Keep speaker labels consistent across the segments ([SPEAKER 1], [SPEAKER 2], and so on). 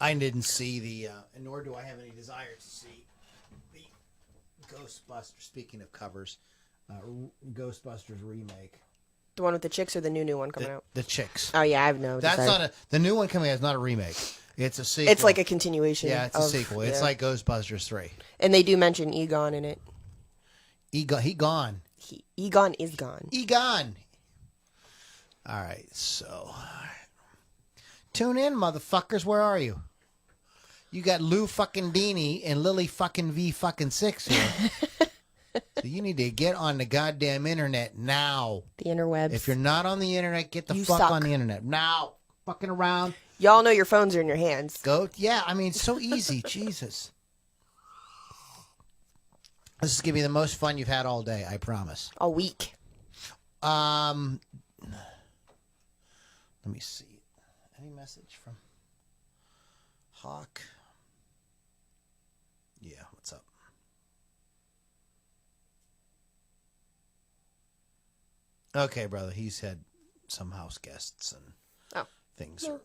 [SPEAKER 1] I didn't see the, nor do I have any desire to see the Ghostbusters. Speaking of covers, Ghostbusters remake.
[SPEAKER 2] The one with the chicks or the new one coming out?
[SPEAKER 1] The chicks.
[SPEAKER 2] Oh yeah, I have no desire.
[SPEAKER 1] That's not the new one coming out is not a remake. It's a sequel.
[SPEAKER 2] It's like a continuation.
[SPEAKER 1] Yeah, it's a sequel. It's like Ghostbusters 3.
[SPEAKER 2] And they do mention Egon in it.
[SPEAKER 1] He gone.
[SPEAKER 2] Egon is gone.
[SPEAKER 1] Egon. All right, so tune in, motherfuckers. Where are you? You got Lou fucking Dini and Lily fucking V fucking 6 here. So you need to get on the goddamn internet now.
[SPEAKER 2] The interwebs.
[SPEAKER 1] If you're not on the internet, get the fuck on the internet now. Fucking around.
[SPEAKER 2] Y'all know your phones are in your hands.
[SPEAKER 1] Go. Yeah, I mean, it's so easy. Jesus. This is going to be the most fun you've had all day, I promise.
[SPEAKER 2] All week.
[SPEAKER 1] Let me see. Any message from Hawk? Yeah, what's up? Okay, brother. He's had some house guests and things are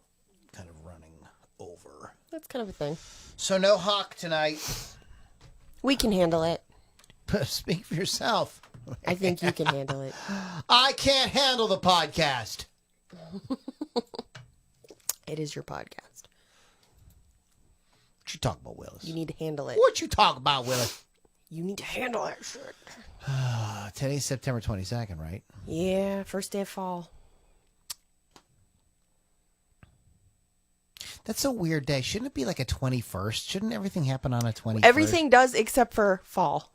[SPEAKER 1] kind of running over.
[SPEAKER 2] That's kind of a thing.
[SPEAKER 1] So no Hawk tonight.
[SPEAKER 2] We can handle it.
[SPEAKER 1] Speak for yourself.
[SPEAKER 2] I think you can handle it.
[SPEAKER 1] I can't handle the podcast.
[SPEAKER 2] It is your podcast.
[SPEAKER 1] What you talk about, Willis?
[SPEAKER 2] You need to handle it.
[SPEAKER 1] What you talk about, Willis?
[SPEAKER 2] You need to handle that shit.
[SPEAKER 1] Today's September 22nd, right?
[SPEAKER 2] Yeah, first day of fall.
[SPEAKER 1] That's a weird day. Shouldn't it be like a 21st? Shouldn't everything happen on a 21st?
[SPEAKER 2] Everything does except for fall.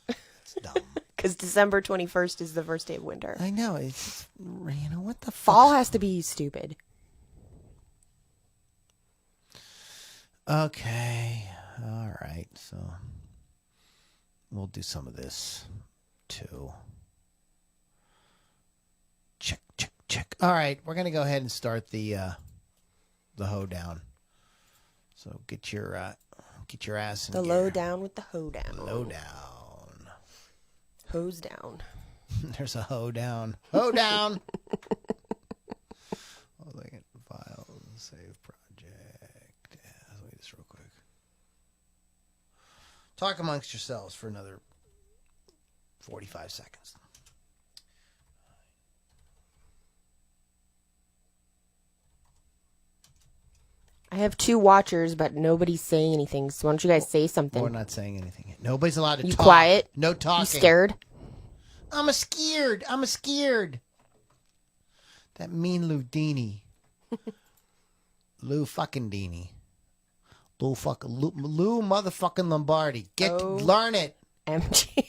[SPEAKER 1] It's dumb.
[SPEAKER 2] Because December 21st is the first day of winter.
[SPEAKER 1] I know. It's, you know, what the fuck?
[SPEAKER 2] Fall has to be stupid.
[SPEAKER 1] Okay. All right. So we'll do some of this too. Check, check, check. All right. We're going to go ahead and start the hoedown. So get your ass in
[SPEAKER 2] The
[SPEAKER 1] gear.
[SPEAKER 2] low down with the hoedown.
[SPEAKER 1] Low down.
[SPEAKER 2] Hose down.
[SPEAKER 1] There's a hoedown. Hoedown. Hold on. File save project. Let me just real quick. Talk amongst yourselves for another 45 seconds.
[SPEAKER 2] I have 2 watchers, but nobody's saying anything. So why don't you guys say something?
[SPEAKER 1] We're not saying anything. Nobody's allowed to talk.
[SPEAKER 2] You quiet?
[SPEAKER 1] No talking.
[SPEAKER 2] You scared?
[SPEAKER 1] I'm scared. That mean Loudini. Lou fucking Dini. Lou motherfucking Lombardi. Learn it.
[SPEAKER 2] MG.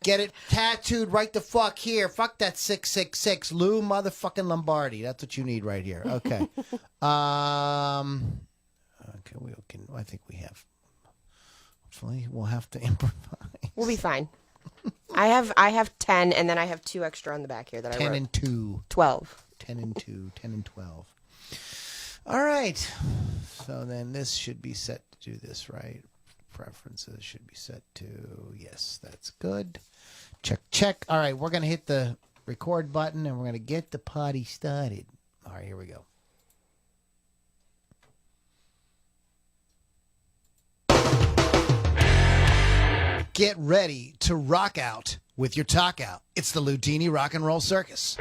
[SPEAKER 1] Get it tattooed right the fuck here. Fuck that 666. Lou motherfucking Lombardi. That's what you need right here. Okay. Okay, I think we have. Hopefully we'll have to improvise.
[SPEAKER 2] We'll be fine. I have 10, and then I have 2 extra on the back here that I wrote.
[SPEAKER 1] 10 and 2.
[SPEAKER 2] 12.
[SPEAKER 1] 10 and 2. 10 and 12. All right. So then this should be set to do this, right? Preferences should be set to, yes, that's good. Check, check. All right, we're going to hit the record button, and we're going to get the party started. All right, here we go. Get ready to rock out with your talk out. It's the Loudini Rock and Roll Circus.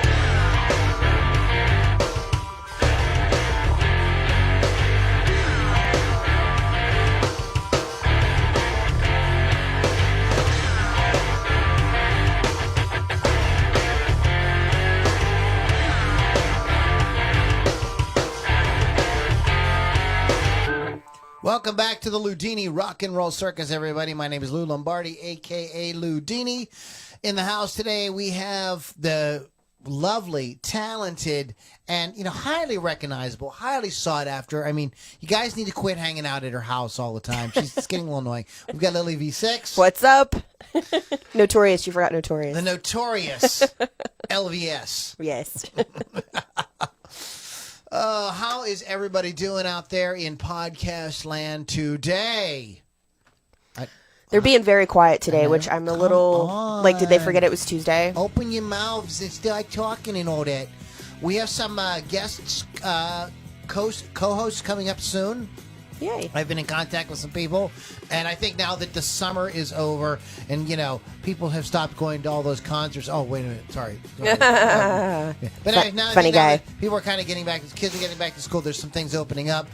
[SPEAKER 1] Welcome back to the Loudini Rock and Roll Circus, everybody. My name is Lou Lombardi, a.k.a. Loudini. In the house today, we have the lovely, talented, and, highly recognizable, highly sought after. I mean, you guys need to quit hanging out at her house all the time. It's getting a little annoying. We've got Lily V6.
[SPEAKER 2] What's up? Notorious. You forgot Notorious.
[SPEAKER 1] The notorious LVS.
[SPEAKER 2] Yes.
[SPEAKER 1] How is everybody doing out there in podcast land today?
[SPEAKER 2] They're being very quiet today, which I'm a little like, did they forget it was Tuesday?
[SPEAKER 1] Open your mouths and start talking and all that. We have some guests co-host coming up soon.
[SPEAKER 2] Yay.
[SPEAKER 1] I've been in contact with some people, and I think now that the summer is over and, people have stopped going to all those concerts. Oh, wait a minute. Sorry. Yeah. But anyway, now,
[SPEAKER 2] Funny guy.
[SPEAKER 1] that people are kind of getting back, kids are getting back to school. There's some things opening up.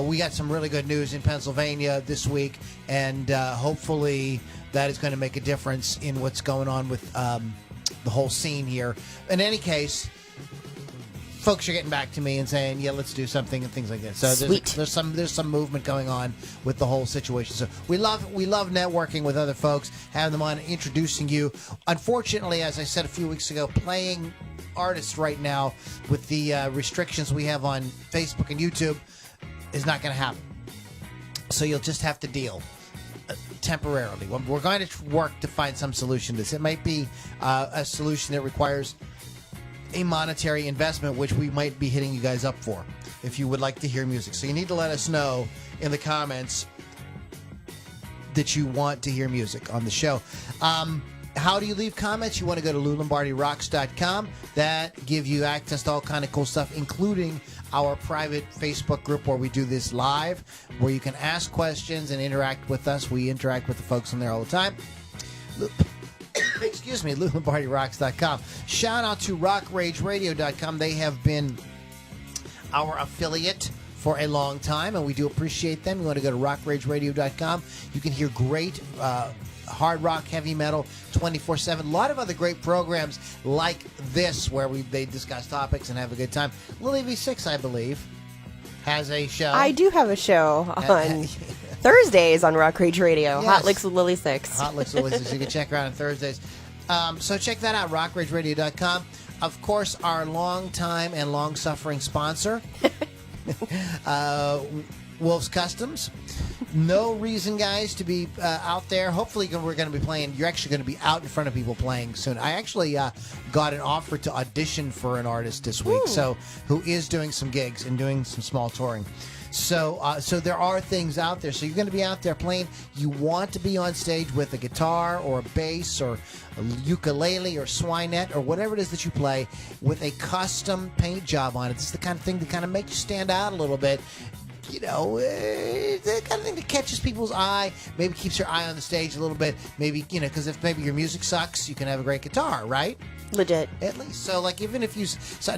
[SPEAKER 1] We got some really good news in Pennsylvania this week, and hopefully that is going to make a difference in what's going on with the whole scene here. In any case, folks are getting back to me and saying, "Yeah, let's do something," and things like that. So there's some movement going on with the whole situation. So we love networking with other folks, having them on, introducing you. Unfortunately, as I said a few weeks ago, playing artists right now with the restrictions we have on Facebook and YouTube is not going to happen. So you'll just have to deal temporarily. We're going to work to find some solution to this. It might be a solution that requires a monetary investment, which we might be hitting you guys up for if you would like to hear music. So you need to let us know in the comments that you want to hear music on the show. How do you leave comments? You want to go to LouLombardiRocks.com. That gives you access to all kind of cool stuff, including our private Facebook group where we do this live, where you can ask questions and interact with us. We interact with the folks on there all the time. Excuse me, LouLombardiRocks.com. Shout out to RockRageRadio.com. They have been our affiliate for a long time, and we do appreciate them. You want to go to RockRageRadio.com. You can hear great hard rock, heavy metal, 24/7. A lot of other great programs like this where they discuss topics and have a good time. Lily V6, I believe, has a show.
[SPEAKER 2] I do have a show on Thursdays on Rock Rage Radio.
[SPEAKER 1] Yes.
[SPEAKER 2] Hot Licks with Lily 6.
[SPEAKER 1] Hot Licks with Lily 6. You can check her out on Thursdays. So check that out, RockRageRadio.com. Of course, our long-time and long-suffering sponsor, Wolf's Customs. No reason, guys, to be out there. Hopefully, we're going to be playing. You're actually going to be out in front of people playing soon. I actually got an offer to audition for an artist this week, who is doing some gigs and doing some small touring. So there are things out there. So you're going to be out there playing. You want to be on stage with a guitar or a bass or a ukulele or swinette or whatever it is that you play with a custom paint job on it. This is the kind of thing to kind of make you stand out a little bit. The kind of thing that catches people's eye, maybe keeps your eye on the stage a little bit. Maybe, because if maybe your music sucks, you can have a great guitar, right?
[SPEAKER 2] Legit.
[SPEAKER 1] At least. So, like, even if you...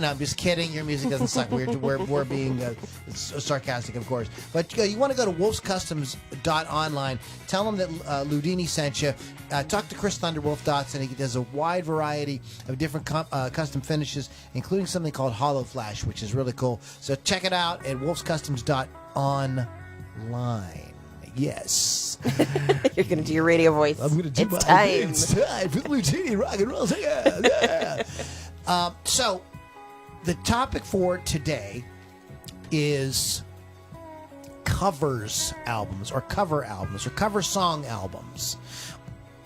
[SPEAKER 1] no, I'm just kidding. Your music doesn't suck. We're being sarcastic, of course. But you want to go to wolfscustoms.online. Tell them that Loudini sent you. Talk to Chris Thunderwolf Dotson. He does a wide variety of different custom finishes, including something called Hollow Flash, which is really cool. So check it out at wolfscustoms.online. Yes.
[SPEAKER 2] You're going to do your radio voice.
[SPEAKER 1] I'm going to do
[SPEAKER 2] It's time.
[SPEAKER 1] It's time for the Loudini Rock and Roll Circus. Yeah. So, the topic for today is covers albums or cover song albums.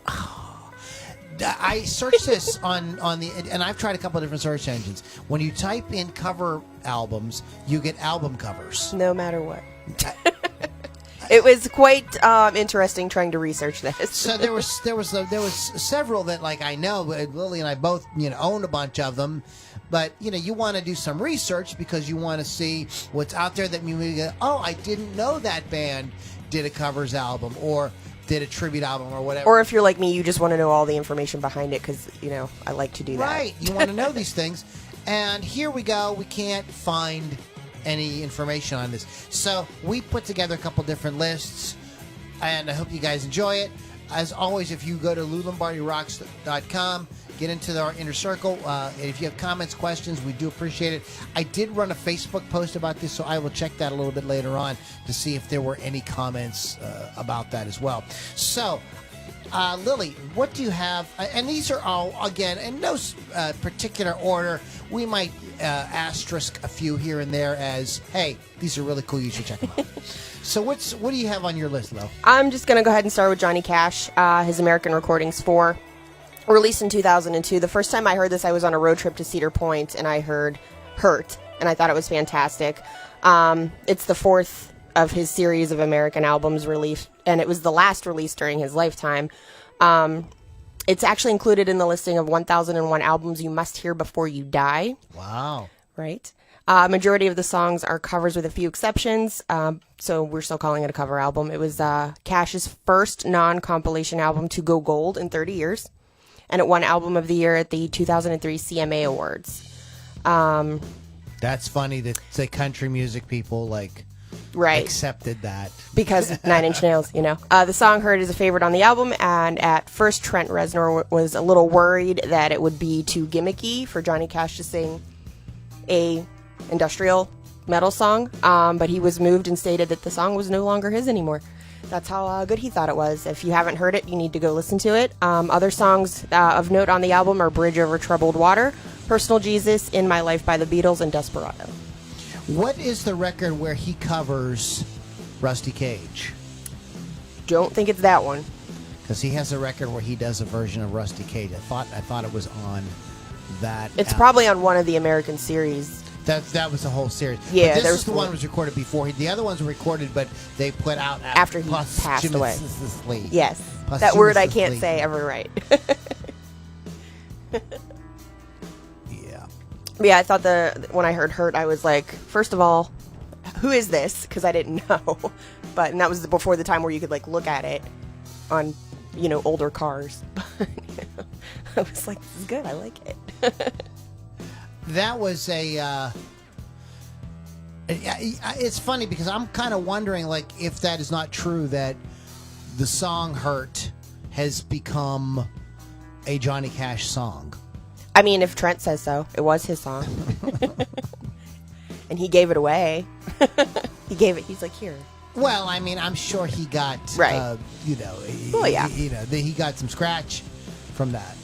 [SPEAKER 1] I searched this on the, and I've tried a couple of different search engines. When you type in cover albums, you get album covers.
[SPEAKER 2] No matter what. It was quite interesting trying to research this.
[SPEAKER 1] So there was several that, like, I know Lily and I both owned a bunch of them, but you want to do some research because you want to see what's out there that you go, oh, I didn't know that band did a covers album or did a tribute album or whatever.
[SPEAKER 2] Or if you're like me, you just want to know all the information behind it because I like to do that.
[SPEAKER 1] Right, you want to know these things, and here we go. We can't find any information on this. So we put together a couple different lists, and I hope you guys enjoy it. As always, if you go to LouLombardiRocks.com, get into our inner circle. And if you have comments, questions, we do appreciate it. I did run a Facebook post about this, so I will check that a little bit later on to see if there were any comments about that as well. So, Lily, what do you have? And these are all, again, in no particular order. We might asterisk a few here and there as, hey, these are really cool. You should check them out. So what do you have on your list, Lo?
[SPEAKER 2] I'm just going to go ahead and start with Johnny Cash, his American Recordings 4, released in 2002. The first time I heard this, I was on a road trip to Cedar Point, and I heard Hurt, and I thought it was fantastic. It's the fourth of his series of American albums released, and it was the last release during his lifetime. It's actually included in the listing of 1001 albums you must hear before you die.
[SPEAKER 1] Wow.
[SPEAKER 2] right? Majority of the songs are covers with a few exceptions, so we're still calling it a cover album. It was Cash's first non-compilation album to go gold in 30 years, and it won Album of the Year at the 2003 CMA Awards.
[SPEAKER 1] That's funny that the country music people
[SPEAKER 2] right,
[SPEAKER 1] accepted that.
[SPEAKER 2] Because 9 Inch Nails, you know. The song Hurt is a favorite on the album, and at first Trent Reznor was a little worried that it would be too gimmicky for Johnny Cash to sing a industrial metal song, but he was moved and stated that the song was no longer his anymore. That's how good he thought it was. If you haven't heard it, you need to go listen to it. Other songs of note on the album are Bridge Over Troubled Water, Personal Jesus, In My Life by the Beatles, and Desperado.
[SPEAKER 1] What is the record where he covers Rusty Cage?
[SPEAKER 2] Don't think it's that one.
[SPEAKER 1] Because he has a record where he does a version of Rusty Cage. I thought it was on that.
[SPEAKER 2] It's probably on one of the American series.
[SPEAKER 1] That was the whole series.
[SPEAKER 2] Yeah,
[SPEAKER 1] but this is the one that was recorded before. The other ones were recorded, but they put out
[SPEAKER 2] after he passed away. Yes, that word I can't say ever right.
[SPEAKER 1] Yeah.
[SPEAKER 2] Yeah, I thought when I heard Hurt, I was like, first of all, who is this? Because I didn't know. And that was before the time where you could look at it on, older cars. I was like, this is good. I like it.
[SPEAKER 1] That was it's funny because I'm kind of wondering if that is not true, that the song Hurt has become a Johnny Cash song.
[SPEAKER 2] I mean, if Trent says so, it was his song. And he gave it away. He's like, here.
[SPEAKER 1] Well, I mean, I'm sure he got,
[SPEAKER 2] right.
[SPEAKER 1] Well, yeah. He got some scratch from that.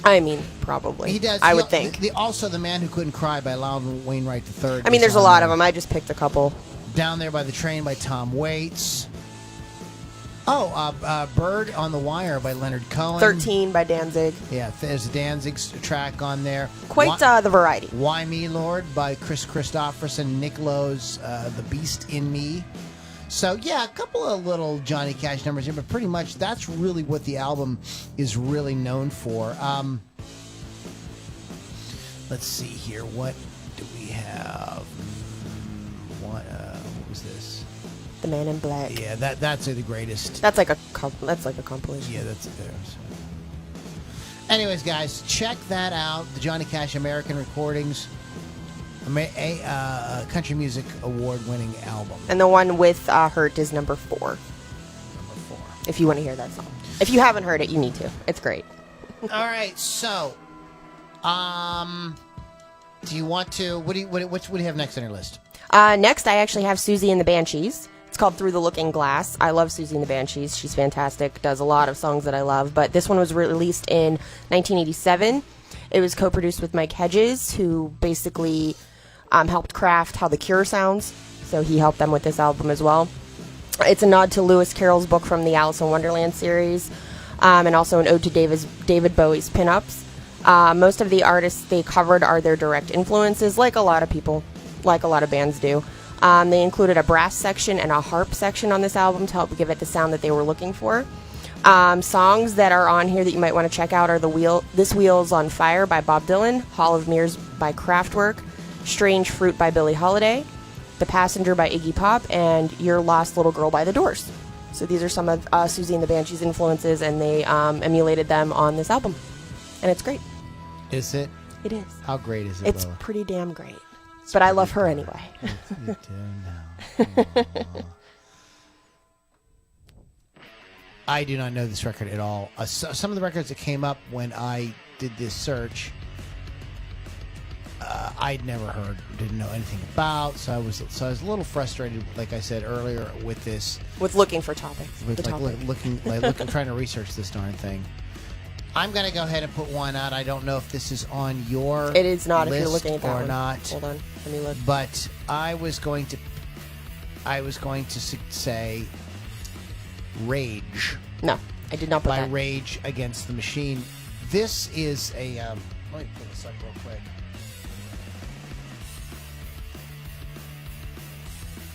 [SPEAKER 2] I mean, probably.
[SPEAKER 1] He does.
[SPEAKER 2] I would think.
[SPEAKER 1] Also, The Man Who Couldn't Cry by Loudon Wainwright III.
[SPEAKER 2] I mean, there's a lot of them. I just picked a couple.
[SPEAKER 1] Down There by the Train by Tom Waits. Bird on the Wire by Leonard Cohen.
[SPEAKER 2] 13 by Danzig.
[SPEAKER 1] Yeah, there's a Danzig track on there.
[SPEAKER 2] Quite the variety.
[SPEAKER 1] Why Me, Lord by Chris Christopherson. Nick Lowe's The Beast in Me. So, yeah, a couple of little Johnny Cash numbers here, but pretty much that's really what the album is really known for. Let's see here. What do we have? What was this?
[SPEAKER 2] The Man in Black.
[SPEAKER 1] Yeah, that's the greatest.
[SPEAKER 2] That's like a compilation.
[SPEAKER 1] Yeah, that's it there. So. Anyways, guys, check that out. The Johnny Cash American Recordings. A country music award-winning album.
[SPEAKER 2] And the one with Hurt is number 4.
[SPEAKER 1] Number 4.
[SPEAKER 2] If you want to hear that song. If you haven't heard it, you need to. It's great.
[SPEAKER 1] All right, so, do you want to? What do you have next on your list?
[SPEAKER 2] Next, I actually have Susie and the Banshees. It's called Through the Looking Glass. I love Susie and the Banshees. She's fantastic. Does a lot of songs that I love. But this one was released in 1987. It was co-produced with Mike Hedges, who basically helped craft how The Cure sounds. So he helped them with this album as well. It's a nod to Lewis Carroll's book from the Alice in Wonderland series, and also an ode to David Bowie's pinups. Most of the artists they covered are their direct influences, like a lot of people, like a lot of bands do. They included a brass section and a harp section on this album to help give it the sound that they were looking for. Songs that are on here that you might want to check out are This Wheel's on Fire by Bob Dylan, Hall of Mirrors by Kraftwerk, Strange Fruit by Billie Holiday, The Passenger by Iggy Pop, and Your Lost Little Girl by The Doors. So these are some of Susie and the Banshees' influences, and they emulated them on this album. And it's great.
[SPEAKER 1] Is it?
[SPEAKER 2] It is.
[SPEAKER 1] How great is it,
[SPEAKER 2] It's
[SPEAKER 1] Lola?
[SPEAKER 2] pretty damn great. But I love her anyway.
[SPEAKER 1] You do now. I do not know this record at all. Some of the records that came up when I did this search, I'd never heard, didn't know anything about. So I was a little frustrated, like I said earlier, with this.
[SPEAKER 2] With looking for topics.
[SPEAKER 1] With looking, trying to research this darn thing. I'm going to go ahead and put one out. I don't know if this is on your
[SPEAKER 2] It is not
[SPEAKER 1] list
[SPEAKER 2] if you're looking at that
[SPEAKER 1] or
[SPEAKER 2] one.
[SPEAKER 1] not.
[SPEAKER 2] Hold on, let me look.
[SPEAKER 1] But I was going to say Rage.
[SPEAKER 2] No, I did not put
[SPEAKER 1] by
[SPEAKER 2] that.
[SPEAKER 1] Rage Against the Machine. This is a let me put this up real quick.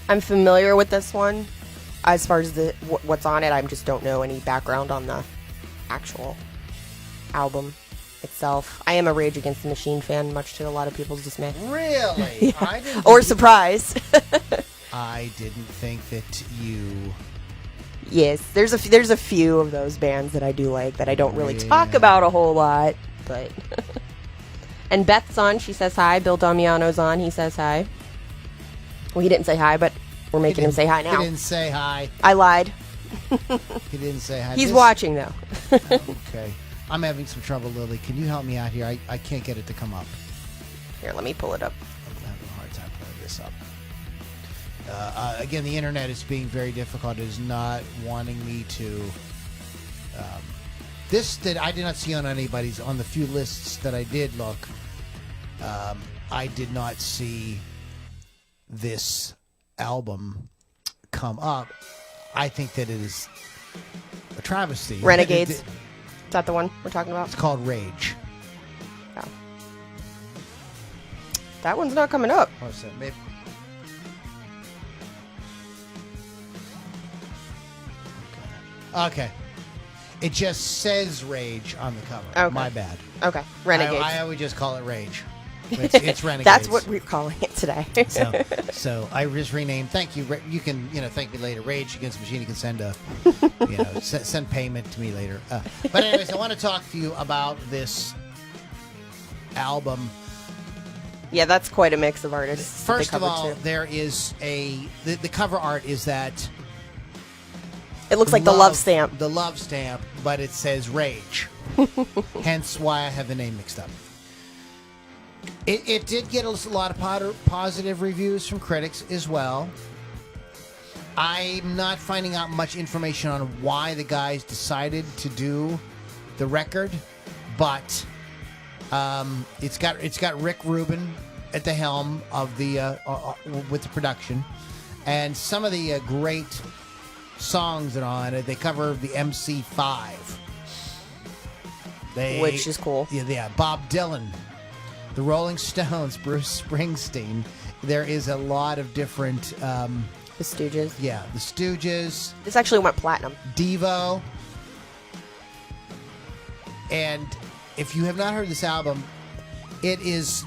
[SPEAKER 2] I'm familiar with this one. As far as what's on it, I just don't know any background on the actual album. itself. I am a Rage Against the Machine fan, much to a lot of people's dismay.
[SPEAKER 1] Really? I didn't
[SPEAKER 2] Or surprise.
[SPEAKER 1] I didn't think that you...
[SPEAKER 2] Yes, there's a few of those bands that I do like that I don't really talk about a whole lot, but... And Beth's on, she says hi. Bill Damiano's on, he says hi. Well, he didn't say hi, but we're making him say hi now.
[SPEAKER 1] He didn't say hi.
[SPEAKER 2] I lied.
[SPEAKER 1] He didn't say hi.
[SPEAKER 2] He's watching, though.
[SPEAKER 1] Okay. I'm having some trouble, Lily. Can you help me out here? I can't get it to come up.
[SPEAKER 2] Here, let me pull it up.
[SPEAKER 1] I'm having a hard time pulling this up. Again, the internet is being very difficult. It is not wanting me to... this that I did not see on anybody's... On the few lists that I did look, I did not see this album come up. I think that it is a travesty.
[SPEAKER 2] Renegades. Is that the one we're talking about?
[SPEAKER 1] It's called Rage.
[SPEAKER 2] Oh. That one's not coming up.
[SPEAKER 1] What's that? Maybe. Okay. It just says Rage on the cover. Okay. My bad.
[SPEAKER 2] Okay. Renegades.
[SPEAKER 1] I always just call it Rage. It's Renegades.
[SPEAKER 2] That's what we're calling it today.
[SPEAKER 1] so I just renamed. Thank you. You can thank me later. Rage Against the Machine. You can send a send payment to me later. But anyways, I want to talk to you about this album.
[SPEAKER 2] Yeah, that's quite a mix of artists.
[SPEAKER 1] First of all, there is the cover art is that.
[SPEAKER 2] It looks like the love stamp.
[SPEAKER 1] The love stamp, but it says Rage. Hence why I have the name mixed up. It did get a lot of positive reviews from critics as well. I'm not finding out much information on why the guys decided to do the record, but it's got Rick Rubin at the helm of the with the production, and some of the great songs that are on it. They cover the MC5,
[SPEAKER 2] which is cool.
[SPEAKER 1] Yeah, Bob Dylan, the Rolling Stones, Bruce Springsteen. There is a lot of different.
[SPEAKER 2] The Stooges.
[SPEAKER 1] Yeah, the Stooges.
[SPEAKER 2] This actually went platinum.
[SPEAKER 1] Devo. And if you have not heard this album, it is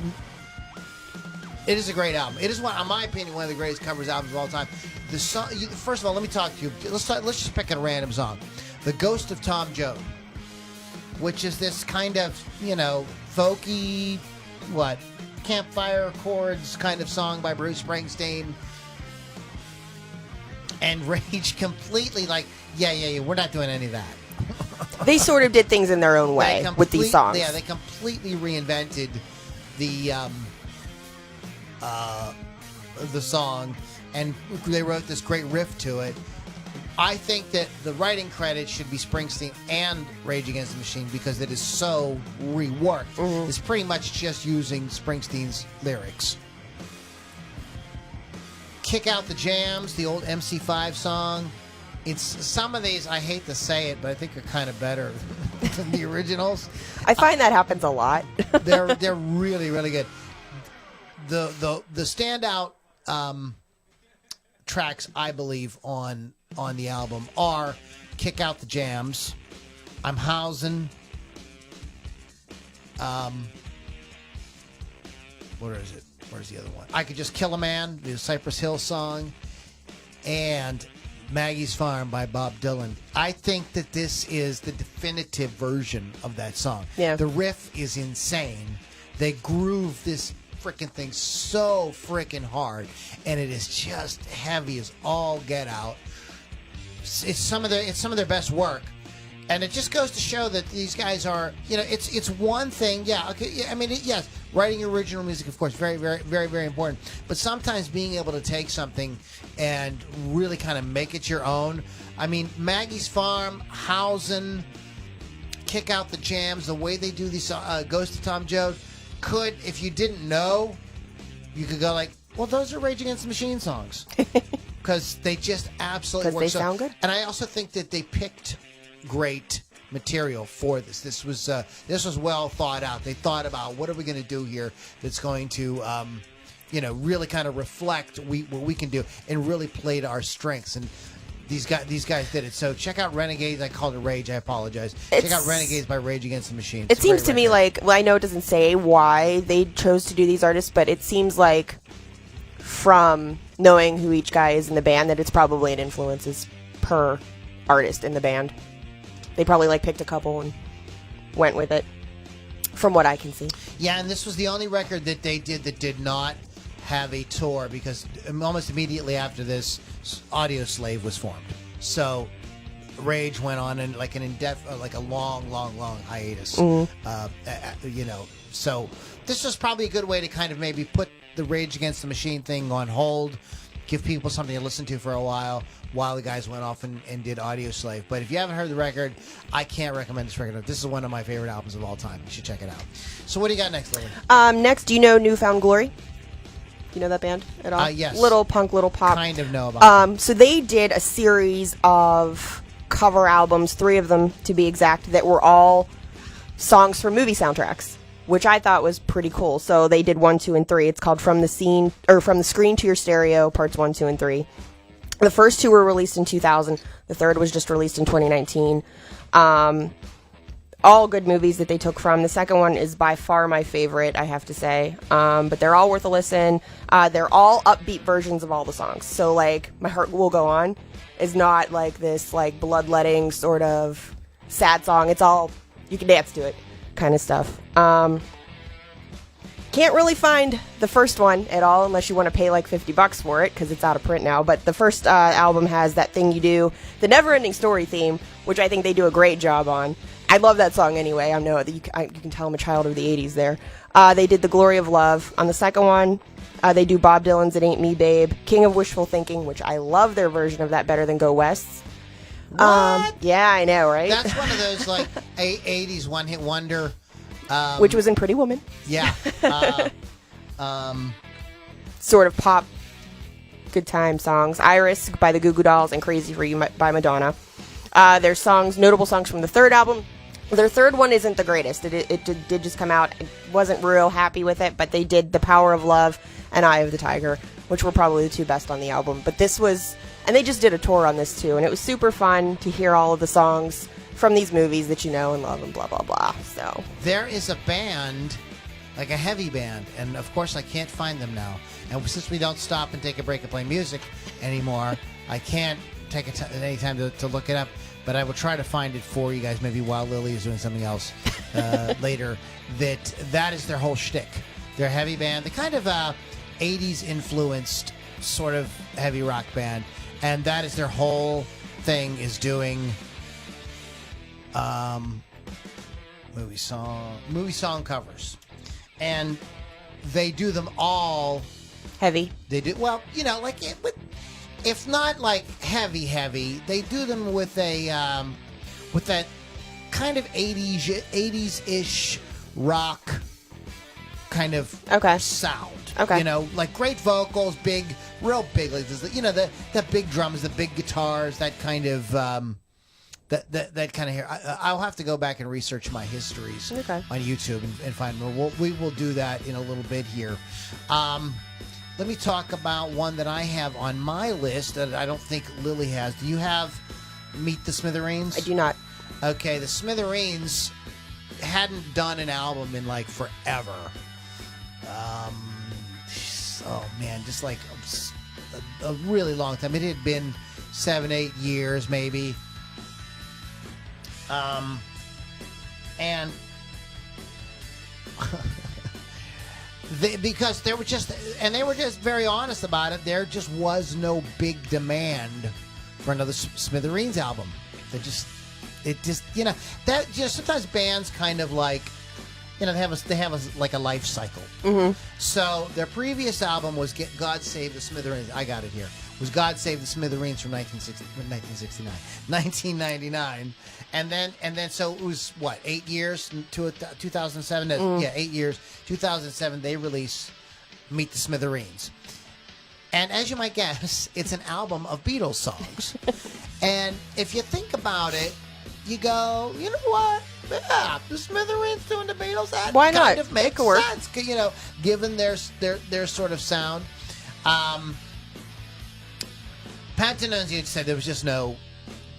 [SPEAKER 1] a great album. It is in my opinion, one of the greatest covers albums of all time. The song, first of all, let me talk to you. Let's just pick a random song. The Ghost of Tom Joad, which is this kind of, folky, campfire chords kind of song by Bruce Springsteen. And Rage completely we're not doing any of that.
[SPEAKER 2] They sort of did things in their own way with these songs.
[SPEAKER 1] Yeah, they completely reinvented the song, and they wrote this great riff to it. I think that the writing credit should be Springsteen and Rage Against the Machine because it is so reworked. Mm-hmm. It's pretty much just using Springsteen's lyrics. Kick Out the Jams, the old MC5 song. It's some of these, I hate to say it, but I think are kind of better than the originals.
[SPEAKER 2] I find that happens a lot.
[SPEAKER 1] They're really, really good. The standout tracks, I believe, on the album are Kick Out the Jams, I'm Housin', what is it? Where's the other one? I Could Just Kill a Man, the Cypress Hill song, and Maggie's Farm by Bob Dylan. I think that this is the definitive version of that song.
[SPEAKER 2] Yeah.
[SPEAKER 1] The riff is insane. They groove this freaking thing so freaking hard, and it is just heavy as all get out. It's some of their best work, and it just goes to show that these guys are, it's one thing. Yeah, okay. Yeah, I mean, yes, writing original music, of course, very, very, very, very important. But sometimes being able to take something and really kind of make it your own. I mean, Maggie's Farm, Housin', Kick Out the Jams, the way they do these Ghost of Tom Joad. Could, if you didn't know, you could go like, well, those are Rage Against the Machine songs. Because they just absolutely work.
[SPEAKER 2] Because they sound good.
[SPEAKER 1] And I also think that they picked great material for this. This was well thought out. They thought about what are we going to do here that's going to, really kind of reflect what we can do and really play to our strengths. And these guys did it. So check out Renegades. I called it Rage. I apologize. Check out Renegades by Rage Against the Machine.
[SPEAKER 2] It seems to me like, well, I know it doesn't say why they chose to do these artists, but it seems like from knowing who each guy is in the band that it's probably an influences per artist in the band. They probably like picked a couple and went with it, from what I can see.
[SPEAKER 1] Yeah, and this was the only record that they did that did not have a tour, because almost immediately after this, Audio Slave was formed. So Rage went on in like like a long hiatus. You know, so this was probably a good way to kind of maybe put the Rage Against the Machine thing on hold, give people something to listen to for a while the guys went off and did Audio Slave. But if you haven't heard the record, I can't recommend this record. This is one of my favorite albums of all time. You should check it out. So what do you got next, Lily?
[SPEAKER 2] Next, do you know Newfound Glory? Do you know that band at all?
[SPEAKER 1] Yes.
[SPEAKER 2] Little punk, little pop.
[SPEAKER 1] Kind of know about it.
[SPEAKER 2] So they did a series of cover albums, 3 of them to be exact, that were all songs from movie soundtracks, which I thought was pretty cool. So they did 1, 2, and 3. It's called From the Screen to Your Stereo, parts 1, 2, and 3. The first 2 were released in 2000. The third was just released in 2019. All good movies that they took from. The second one is by far my favorite, I have to say. But they're all worth a listen. They're all upbeat versions of all the songs. So, like, My Heart Will Go On is not like this, like, bloodletting sort of sad song. It's all, you can dance to it kind of stuff. Can't really find the first one at all unless you want to pay like $50 for it, because it's out of print now. But the first album has That Thing You Do, the Never Ending Story theme, which I think they do a great job on. I love that song anyway. I know you can tell I'm a child of the 80s there. They did The Glory of Love. On the second one, they do Bob Dylan's It Ain't Me Babe, King of Wishful Thinking, which I love their version of that better than Go West's.
[SPEAKER 1] What?
[SPEAKER 2] Yeah, I know, right?
[SPEAKER 1] That's one of those like 80s one-hit wonder.
[SPEAKER 2] Which was in Pretty Woman.
[SPEAKER 1] Yeah.
[SPEAKER 2] Sort of pop good time songs. Iris by the Goo Goo Dolls and Crazy for You by Madonna. Their songs, notable songs from the third album. Their third one isn't the greatest. It did just come out. I wasn't real happy with it, but they did The Power of Love and Eye of the Tiger, which were probably the 2 best on the album. But this was, and they just did a tour on this too, and it was super fun to hear all of the songs from these movies that you know and love and blah, blah, blah. So
[SPEAKER 1] there is a band, like a heavy band, and of course I can't find them now. And since we don't stop and take a break and play music anymore, I can't take any time to look it up. But I will try to find it for you guys, maybe while Lily is doing something else later. That is their whole shtick. They're a heavy band. They're kind of 80s influenced sort of heavy rock band. And that is their whole thing, is doing movie song covers. And they do them all
[SPEAKER 2] heavy.
[SPEAKER 1] They do, well, you know, like if not like heavy, they do them with a with that kind of 80s-ish rock kind of sound. Okay. You know, like great vocals, real big, like this, you know, the big drums, the big guitars, that kind of that kind of hair. I'll have to go back and research my histories on YouTube and find more. We will do that in a little bit here. Let me talk about one that I have on my list that I don't think Lily has. Do you have Meet the Smithereens?
[SPEAKER 2] I do not.
[SPEAKER 1] Okay, the Smithereens hadn't done an album in like forever. Oh man, just like a really long time. It had been 7-8 years maybe. And because they were just very honest about it. There just was no big demand for another Smithereens album. Sometimes bands kind of like, you know, they have a like a life cycle. Mm-hmm. So their previous album was God Save the Smithereens. I got it here. Was God Save the Smithereens from 1999. And then so it was what, 8 years to 2007? Yeah, 8 years. 2007 they released Meet the Smithereens. And as you might guess, it's an album of Beatles songs. And if you think about it, you go, you know what? Yeah, the Smithereens doing the Beatles. That
[SPEAKER 2] Why not?
[SPEAKER 1] Kind of makes sense, you know, given their sort of sound. Pat D'Annunzio said there was just no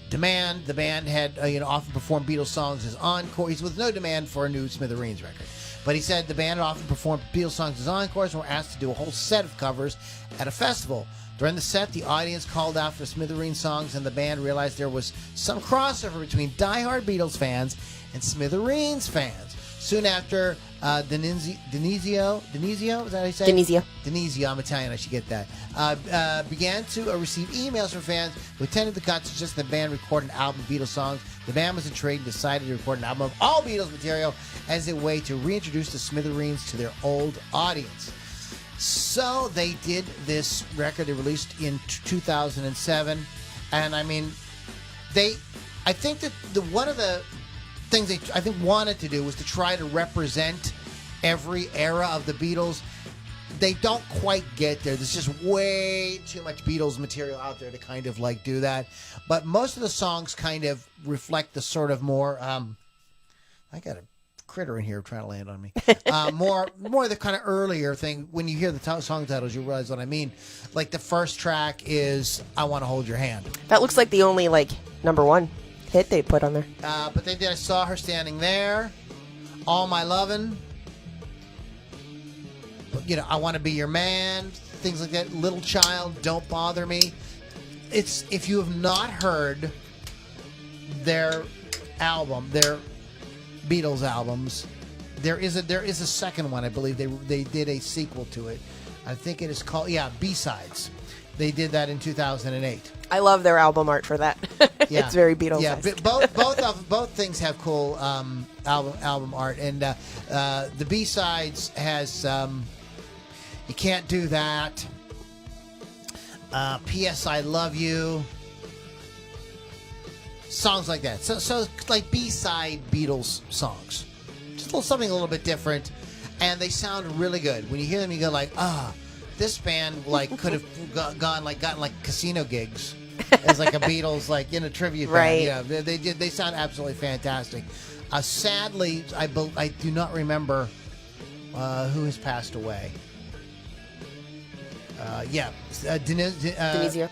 [SPEAKER 1] demand. The band had often performed Beatles songs as encores with no demand for a new Smithereens record. But he said the band had often performed Beatles songs as encores and were asked to do a whole set of covers at a festival. During the set, the audience called out for Smithereens songs, and the band realized there was some crossover between diehard Beatles fans and Smithereens fans. Soon after, D'Annunzio, is that how you say it? D'Annunzio, I'm Italian, I should get that, began to receive emails from fans who attended the concert suggesting the band record an album of Beatles songs. The band was intrigued and decided to record an album of all Beatles material as a way to reintroduce the Smithereens to their old audience. So they did this record. They released in 2007, and I mean, I think that one of the things they wanted to do was to try to represent every era of the Beatles. They don't quite get there. There's just way too much Beatles material out there to kind of like do that. But most of the songs kind of reflect the sort of more. I got a critter in here trying to land on me. More the kind of earlier thing. When you hear the song titles, you realize what I mean. Like the first track is "I Want to Hold Your Hand."
[SPEAKER 2] That looks like the only number one hit they put on there.
[SPEAKER 1] But they did "I Saw Her Standing There," "All My Lovin'," "I Want to Be Your Man," things like that. "Little Child," "Don't Bother Me." It's, if you have not heard their album, their Beatles albums, there is a second one. I believe they did a sequel to it. I think it is called B-Sides. They did that in 2008.
[SPEAKER 2] I love their album art for that.
[SPEAKER 1] Yeah.
[SPEAKER 2] It's very Beatles.
[SPEAKER 1] Yeah, both things have cool album art, and the B-Sides has "You Can't Do That," "P.S. I Love You," songs like that. So like B-side Beatles songs, just something a little bit different, and they sound really good. When you hear them, you go like, this band could have gotten casino gigs as a Beatles in a tribute band.
[SPEAKER 2] Right.
[SPEAKER 1] They sound absolutely fantastic. Sadly, I do not remember who has passed away.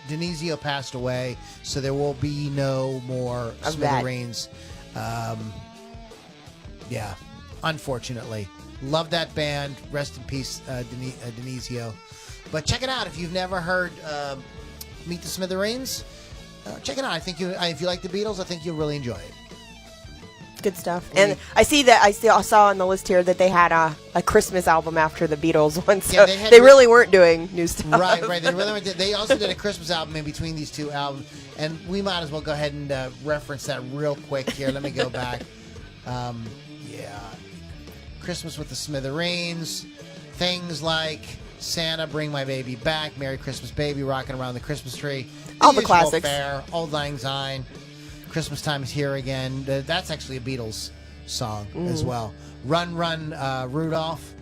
[SPEAKER 1] D'Annunzio passed away, so there will be no more Smithereens. Unfortunately. Love that band. Rest in peace, D'Annunzio. But check it out if you've never heard Meet the Smithereens. Check it out. I think if you like the Beatles, I think you'll really enjoy it.
[SPEAKER 2] Good stuff. And I see that I saw on the list here that they had a Christmas album after the Beatles one, so they really weren't doing new stuff.
[SPEAKER 1] Right. They really weren't. They also did a Christmas album in between these two albums, and we might as well go ahead and reference that real quick here. Let me go back. Christmas with the Smithereens, things like "Santa, Bring My Baby Back," "Merry Christmas, Baby," "Rocking Around the Christmas Tree,"
[SPEAKER 2] all the classics.
[SPEAKER 1] Fair, "Auld Lang Syne," "Christmas Time Is Here Again." That's actually a Beatles song as well. "Run, Run, Rudolph."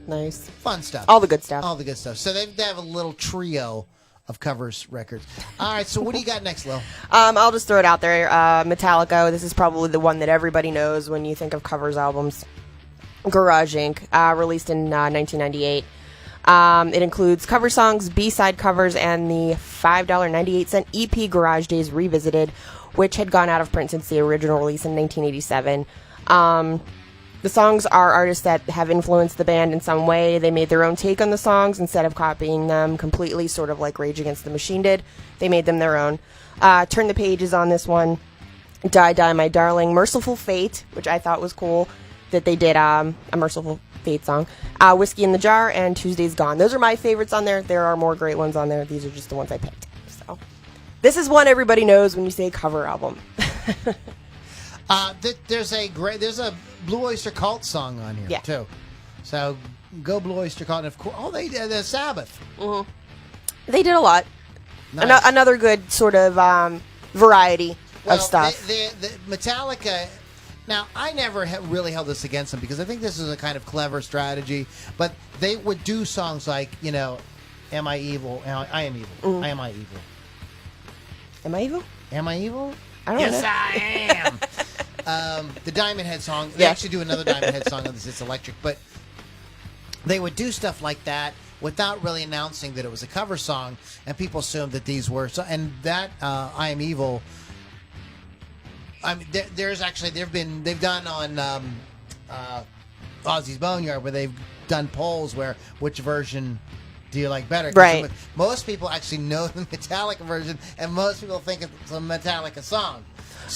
[SPEAKER 2] Nice.
[SPEAKER 1] Fun stuff.
[SPEAKER 2] All the good stuff.
[SPEAKER 1] All the good stuff. So they have a little trio of covers records. All right, so what do you got next, Lil?
[SPEAKER 2] I'll just throw it out there. Metallica. This is probably the one that everybody knows when you think of covers albums. Garage Inc., released in 1998. It includes cover songs, B-side covers, and the $5.98 EP Garage Days Revisited, which had gone out of print since the original release in 1987. The songs are artists that have influenced the band in some way. They made their own take on the songs instead of copying them completely, sort of like Rage Against the Machine did. They made them their own. Turn the Pages on this one. Die, Die, My Darling. Merciful Fate, which I thought was cool that they did a Merciful Fate song. Whiskey in the Jar and Tuesday's Gone. Those are my favorites on there. There are more great ones on there. These are just the ones I picked. So this is one everybody knows when you say cover album.
[SPEAKER 1] There's a Blue Oyster Cult song on here too. So go Blue Oyster Cult. And of course, they did the Sabbath. Mm-hmm.
[SPEAKER 2] They did a lot.
[SPEAKER 1] Nice.
[SPEAKER 2] Another good sort of variety of stuff.
[SPEAKER 1] The Metallica. Now, I never really held this against them because I think this is a kind of clever strategy. But they would do songs like, "Am I Evil? I Am Evil.
[SPEAKER 2] Mm.
[SPEAKER 1] Am I Evil?
[SPEAKER 2] Am I evil?
[SPEAKER 1] Am I evil?
[SPEAKER 2] I don't know.
[SPEAKER 1] Yes, I am." The Diamond Head song. They actually do another Diamond Head song on this. It's electric. But they would do stuff like that. without really announcing that it was a cover song, and people assumed that these were. So, and that I Am Evil. I mean, they've done on Ozzy's Boneyard where they've done polls where which version do you like better? 'Cause
[SPEAKER 2] Right.
[SPEAKER 1] most people actually know the Metallica version, and most people think it's a Metallica song.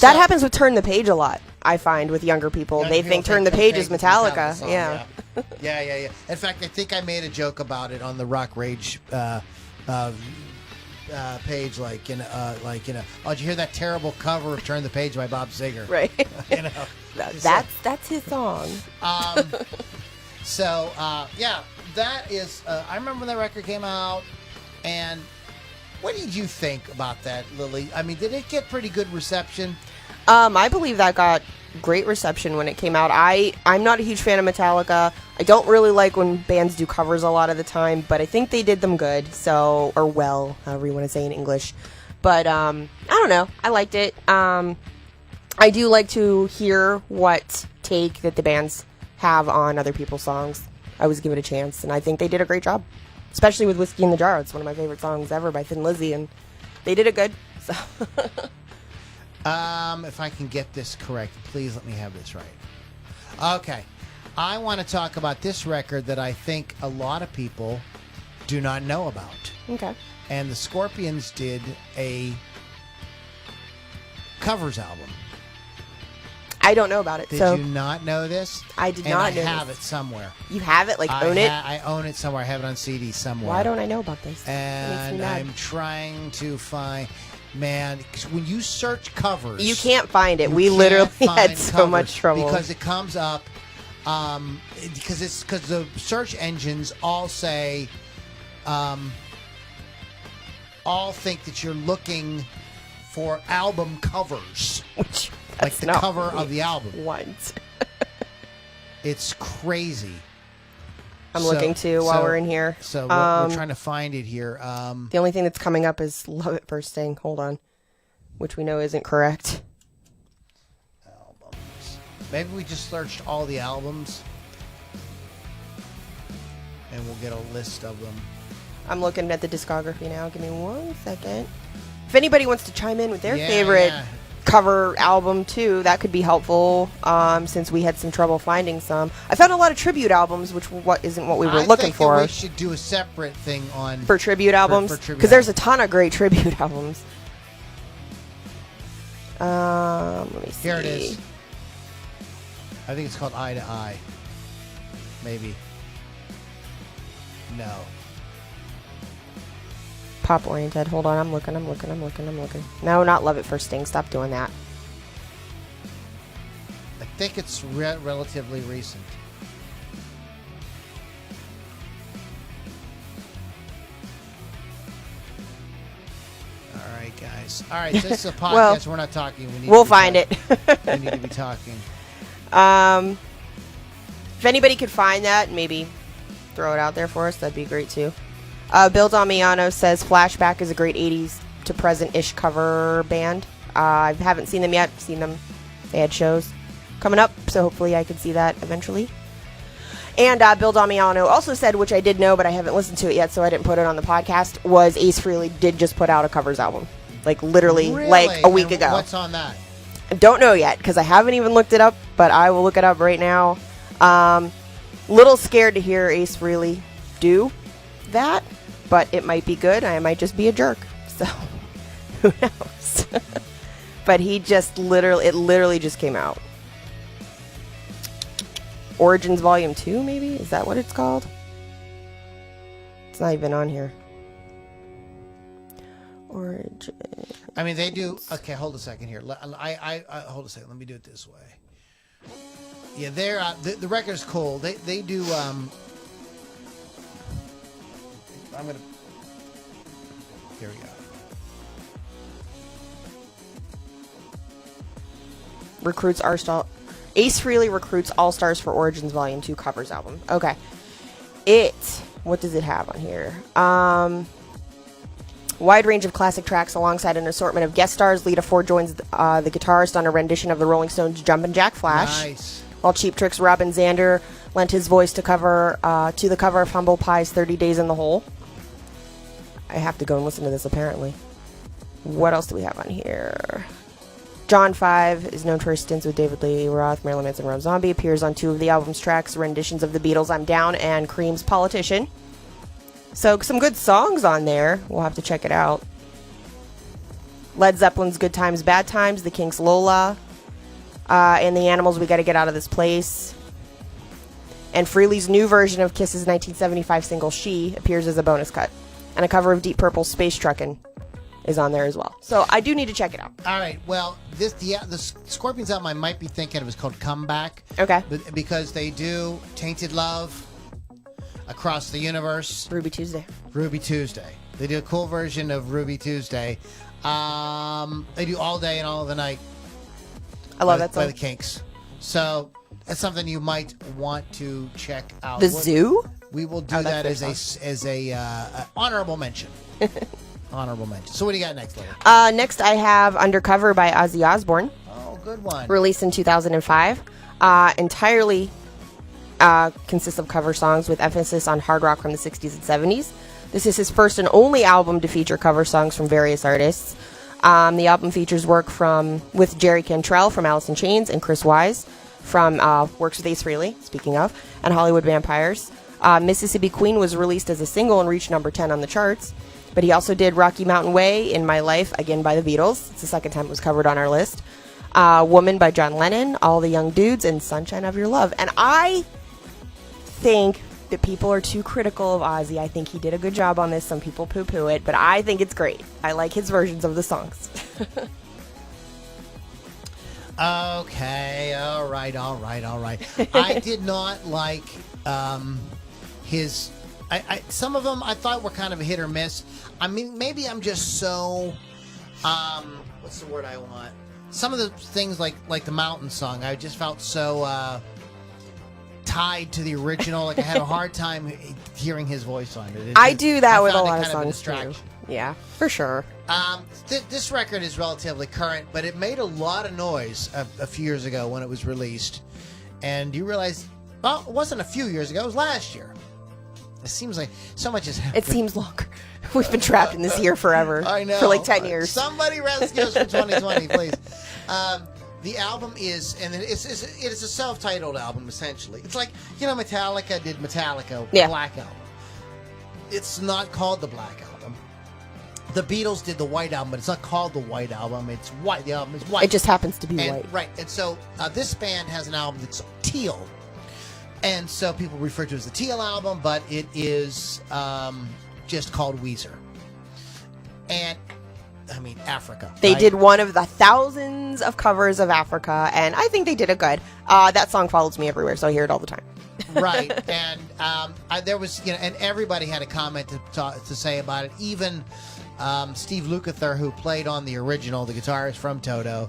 [SPEAKER 2] That
[SPEAKER 1] So-
[SPEAKER 2] happens with Turn the Page a lot, I find, with younger people.
[SPEAKER 1] Young
[SPEAKER 2] They
[SPEAKER 1] people
[SPEAKER 2] think Turn the Page is
[SPEAKER 1] it's a
[SPEAKER 2] Metallica.
[SPEAKER 1] song,
[SPEAKER 2] Yeah.
[SPEAKER 1] Yeah. In fact, I think I made a joke about it on the Rock Rage page, like, oh, did you hear that terrible cover of Turn the Page by Bob Seger?
[SPEAKER 2] Right.
[SPEAKER 1] You know,
[SPEAKER 2] That's his song.
[SPEAKER 1] So, yeah, that is. I remember when that record came out, and what did you think about that, Lily? I mean, did it get pretty good reception?
[SPEAKER 2] I believe that got great reception when it came out. I'm not a huge fan of Metallica. I don't really like when bands do covers a lot of the time, but I think they did them good, or well, however you want to say in English. But I don't know. I liked it. I do like to hear what take that the bands have on other people's songs. I always give it a chance, and I think they did a great job, especially with Whiskey in the Jar. It's one of my favorite songs ever by Thin Lizzy, and they did it good. So.
[SPEAKER 1] If I can get this correct, please let me have this right. Okay. I want to talk about this record that I think a lot of people do not know about.
[SPEAKER 2] Okay.
[SPEAKER 1] And the Scorpions did a covers album.
[SPEAKER 2] I don't know about it.
[SPEAKER 1] Did
[SPEAKER 2] so
[SPEAKER 1] you not know this?
[SPEAKER 2] I did
[SPEAKER 1] and
[SPEAKER 2] not
[SPEAKER 1] I
[SPEAKER 2] know
[SPEAKER 1] have
[SPEAKER 2] this.
[SPEAKER 1] it somewhere.
[SPEAKER 2] You have it? Like, own it?
[SPEAKER 1] I own it somewhere. I have it on CD somewhere.
[SPEAKER 2] Why don't I know about this?
[SPEAKER 1] And I'm trying to find... Man, 'cause when you search covers...
[SPEAKER 2] You can't find it.
[SPEAKER 1] you
[SPEAKER 2] We
[SPEAKER 1] can't
[SPEAKER 2] literally
[SPEAKER 1] find
[SPEAKER 2] had so
[SPEAKER 1] covers
[SPEAKER 2] much trouble.
[SPEAKER 1] because it comes up... because the search engines all say... all think that you're looking for album covers.
[SPEAKER 2] Which,
[SPEAKER 1] Like the cover of the album.
[SPEAKER 2] What?
[SPEAKER 1] It's crazy.
[SPEAKER 2] I'm looking too while we're in here.
[SPEAKER 1] So we're trying to find it here.
[SPEAKER 2] The only thing that's coming up is Love at First Sting. Hold on. Which we know isn't correct.
[SPEAKER 1] Albums. Maybe we just searched all the albums. And we'll get a list of them.
[SPEAKER 2] I'm looking at the discography now. Give me 1 second. If anybody wants to chime in with their favorite cover album too, that could be helpful, since we had some trouble finding some. I found a lot of tribute albums, which isn't what we were looking for.
[SPEAKER 1] We should do a separate thing on
[SPEAKER 2] for tribute albums,
[SPEAKER 1] for tribute
[SPEAKER 2] because there's a ton of great tribute albums. Let me see.
[SPEAKER 1] Here it is. I think it's called Eye to Eye. Maybe. No.
[SPEAKER 2] Pop oriented. Hold on, I'm looking. No, not Love at First Sting. Stop doing that.
[SPEAKER 1] I think it's relatively recent. All right, guys. All right, so this is a podcast.
[SPEAKER 2] Well,
[SPEAKER 1] we're not talking.
[SPEAKER 2] We'll find it.
[SPEAKER 1] We need to be talking.
[SPEAKER 2] If anybody could find that, maybe throw it out there for us. That'd be great too. Bill Damiano says Flashback is a great 80s to present-ish cover band. I haven't seen them yet. Seen them. They had shows coming up, so hopefully I can see that eventually. And Bill Damiano also said, which I did know, but I haven't listened to it yet, so I didn't put it on the podcast, was Ace Frehley did just put out a covers album. Like, literally, like a week ago.
[SPEAKER 1] What's on that?
[SPEAKER 2] I don't know yet, because I haven't even looked it up, but I will look it up right now. Little scared to hear Ace Frehley do that, but it might be good. I might just be a jerk. So, who knows? But it literally just came out. Origins Volume 2, maybe? Is that what it's called? It's not even on here. Origin.
[SPEAKER 1] I mean, they do. Okay, hold a second here. I hold a second. Let me do it this way. Yeah, they're the record's cool. They do. I'm gonna. Here we go.
[SPEAKER 2] Recruits Ace Frehley recruits All-Stars for Origins Volume 2 covers album. Okay. What does it have on here? Wide range of classic tracks alongside an assortment of guest stars. Lita Ford joins the guitarist on a rendition of the Rolling Stones' Jumpin' Jack Flash.
[SPEAKER 1] Nice.
[SPEAKER 2] While Cheap Trick's Robin Zander lent his voice to the cover of Humble Pie's 30 Days in the Hole. I have to go and listen to this, apparently. What else do we have on here? John 5 is known for his stints with David Lee Roth, Marilyn Manson, Rob Zombie. Appears on 2 of the album's tracks, renditions of the Beatles' I'm Down and Cream's Politician. So some good songs on there. We'll have to check it out. Led Zeppelin's Good Times, Bad Times, The Kinks' Lola, and The Animals' We Gotta Get Out of This Place. And Frehley's new version of Kiss's 1975 single She appears as a bonus cut. And a cover of Deep Purple's Space Truckin' is on there as well. So I do need to check it out.
[SPEAKER 1] All right. Well, the Scorpions album, I might be thinking it was called Comeback.
[SPEAKER 2] Okay.
[SPEAKER 1] Because they do Tainted Love, Across the Universe.
[SPEAKER 2] Ruby Tuesday.
[SPEAKER 1] They do a cool version of Ruby Tuesday. They do All Day and All of the Night.
[SPEAKER 2] I love that song.
[SPEAKER 1] By the Kinks. So that's something you might want to check out.
[SPEAKER 2] The Zoo?
[SPEAKER 1] We will do that as a honorable mention. Honorable mention. So what do you got next, Leila?
[SPEAKER 2] Next I have Undercover by Ozzy Osbourne.
[SPEAKER 1] Oh, good one.
[SPEAKER 2] Released in 2005. Entirely consists of cover songs with emphasis on hard rock from the 60s and 70s. This is his first and only album to feature cover songs from various artists. The album features work with Jerry Cantrell from Alice in Chains and Chris Wise from works with Ace Frehley, speaking of, and Hollywood Vampires. Mississippi Queen was released as a single and reached number 10 on the charts. But he also did Rocky Mountain Way, In My Life, again by the Beatles. It's the second time it was covered on our list. Woman by John Lennon, All the Young Dudes, and Sunshine of Your Love. And I think that people are too critical of Ozzy. I think he did a good job on this. Some people poo-poo it, but I think it's great. I like his versions of the songs.
[SPEAKER 1] Okay, all right. I did not like his... some of them I thought were kind of a hit or miss. I mean, maybe I'm just so... what's the word I want? Some of the things like the Mountain Song, I just felt so tied to the original. Like I had a hard time hearing his voice on it.
[SPEAKER 2] I do that with a lot of songs too. Yeah, for sure.
[SPEAKER 1] This record is relatively current, but it made a lot of noise a few years ago when it was released. And you realize, well, it wasn't a few years ago, it was last year. It seems like so much has happened.
[SPEAKER 2] It seems longer. We've been trapped in this year forever.
[SPEAKER 1] I know.
[SPEAKER 2] For like 10 years.
[SPEAKER 1] Somebody rescue us from 2020, please. The album is, and it is a self-titled album, essentially. It's like, Metallica did Metallica, Black Album. It's not called the Black Album. The Beatles did the White Album, but it's not called the White Album. It's white. The album is white.
[SPEAKER 2] It just happens to be white.
[SPEAKER 1] Right. And so this band has an album that's teal. And so people refer to it as the Teal album, but it is just called Weezer. And, I mean, Africa.
[SPEAKER 2] They did one of the thousands of covers of Africa, and I think they did it good. That song follows me everywhere, so I hear it all the time.
[SPEAKER 1] Right. And there was, and everybody had a comment to say about it. Even Steve Lukather, who played on the original, the guitarist from Toto,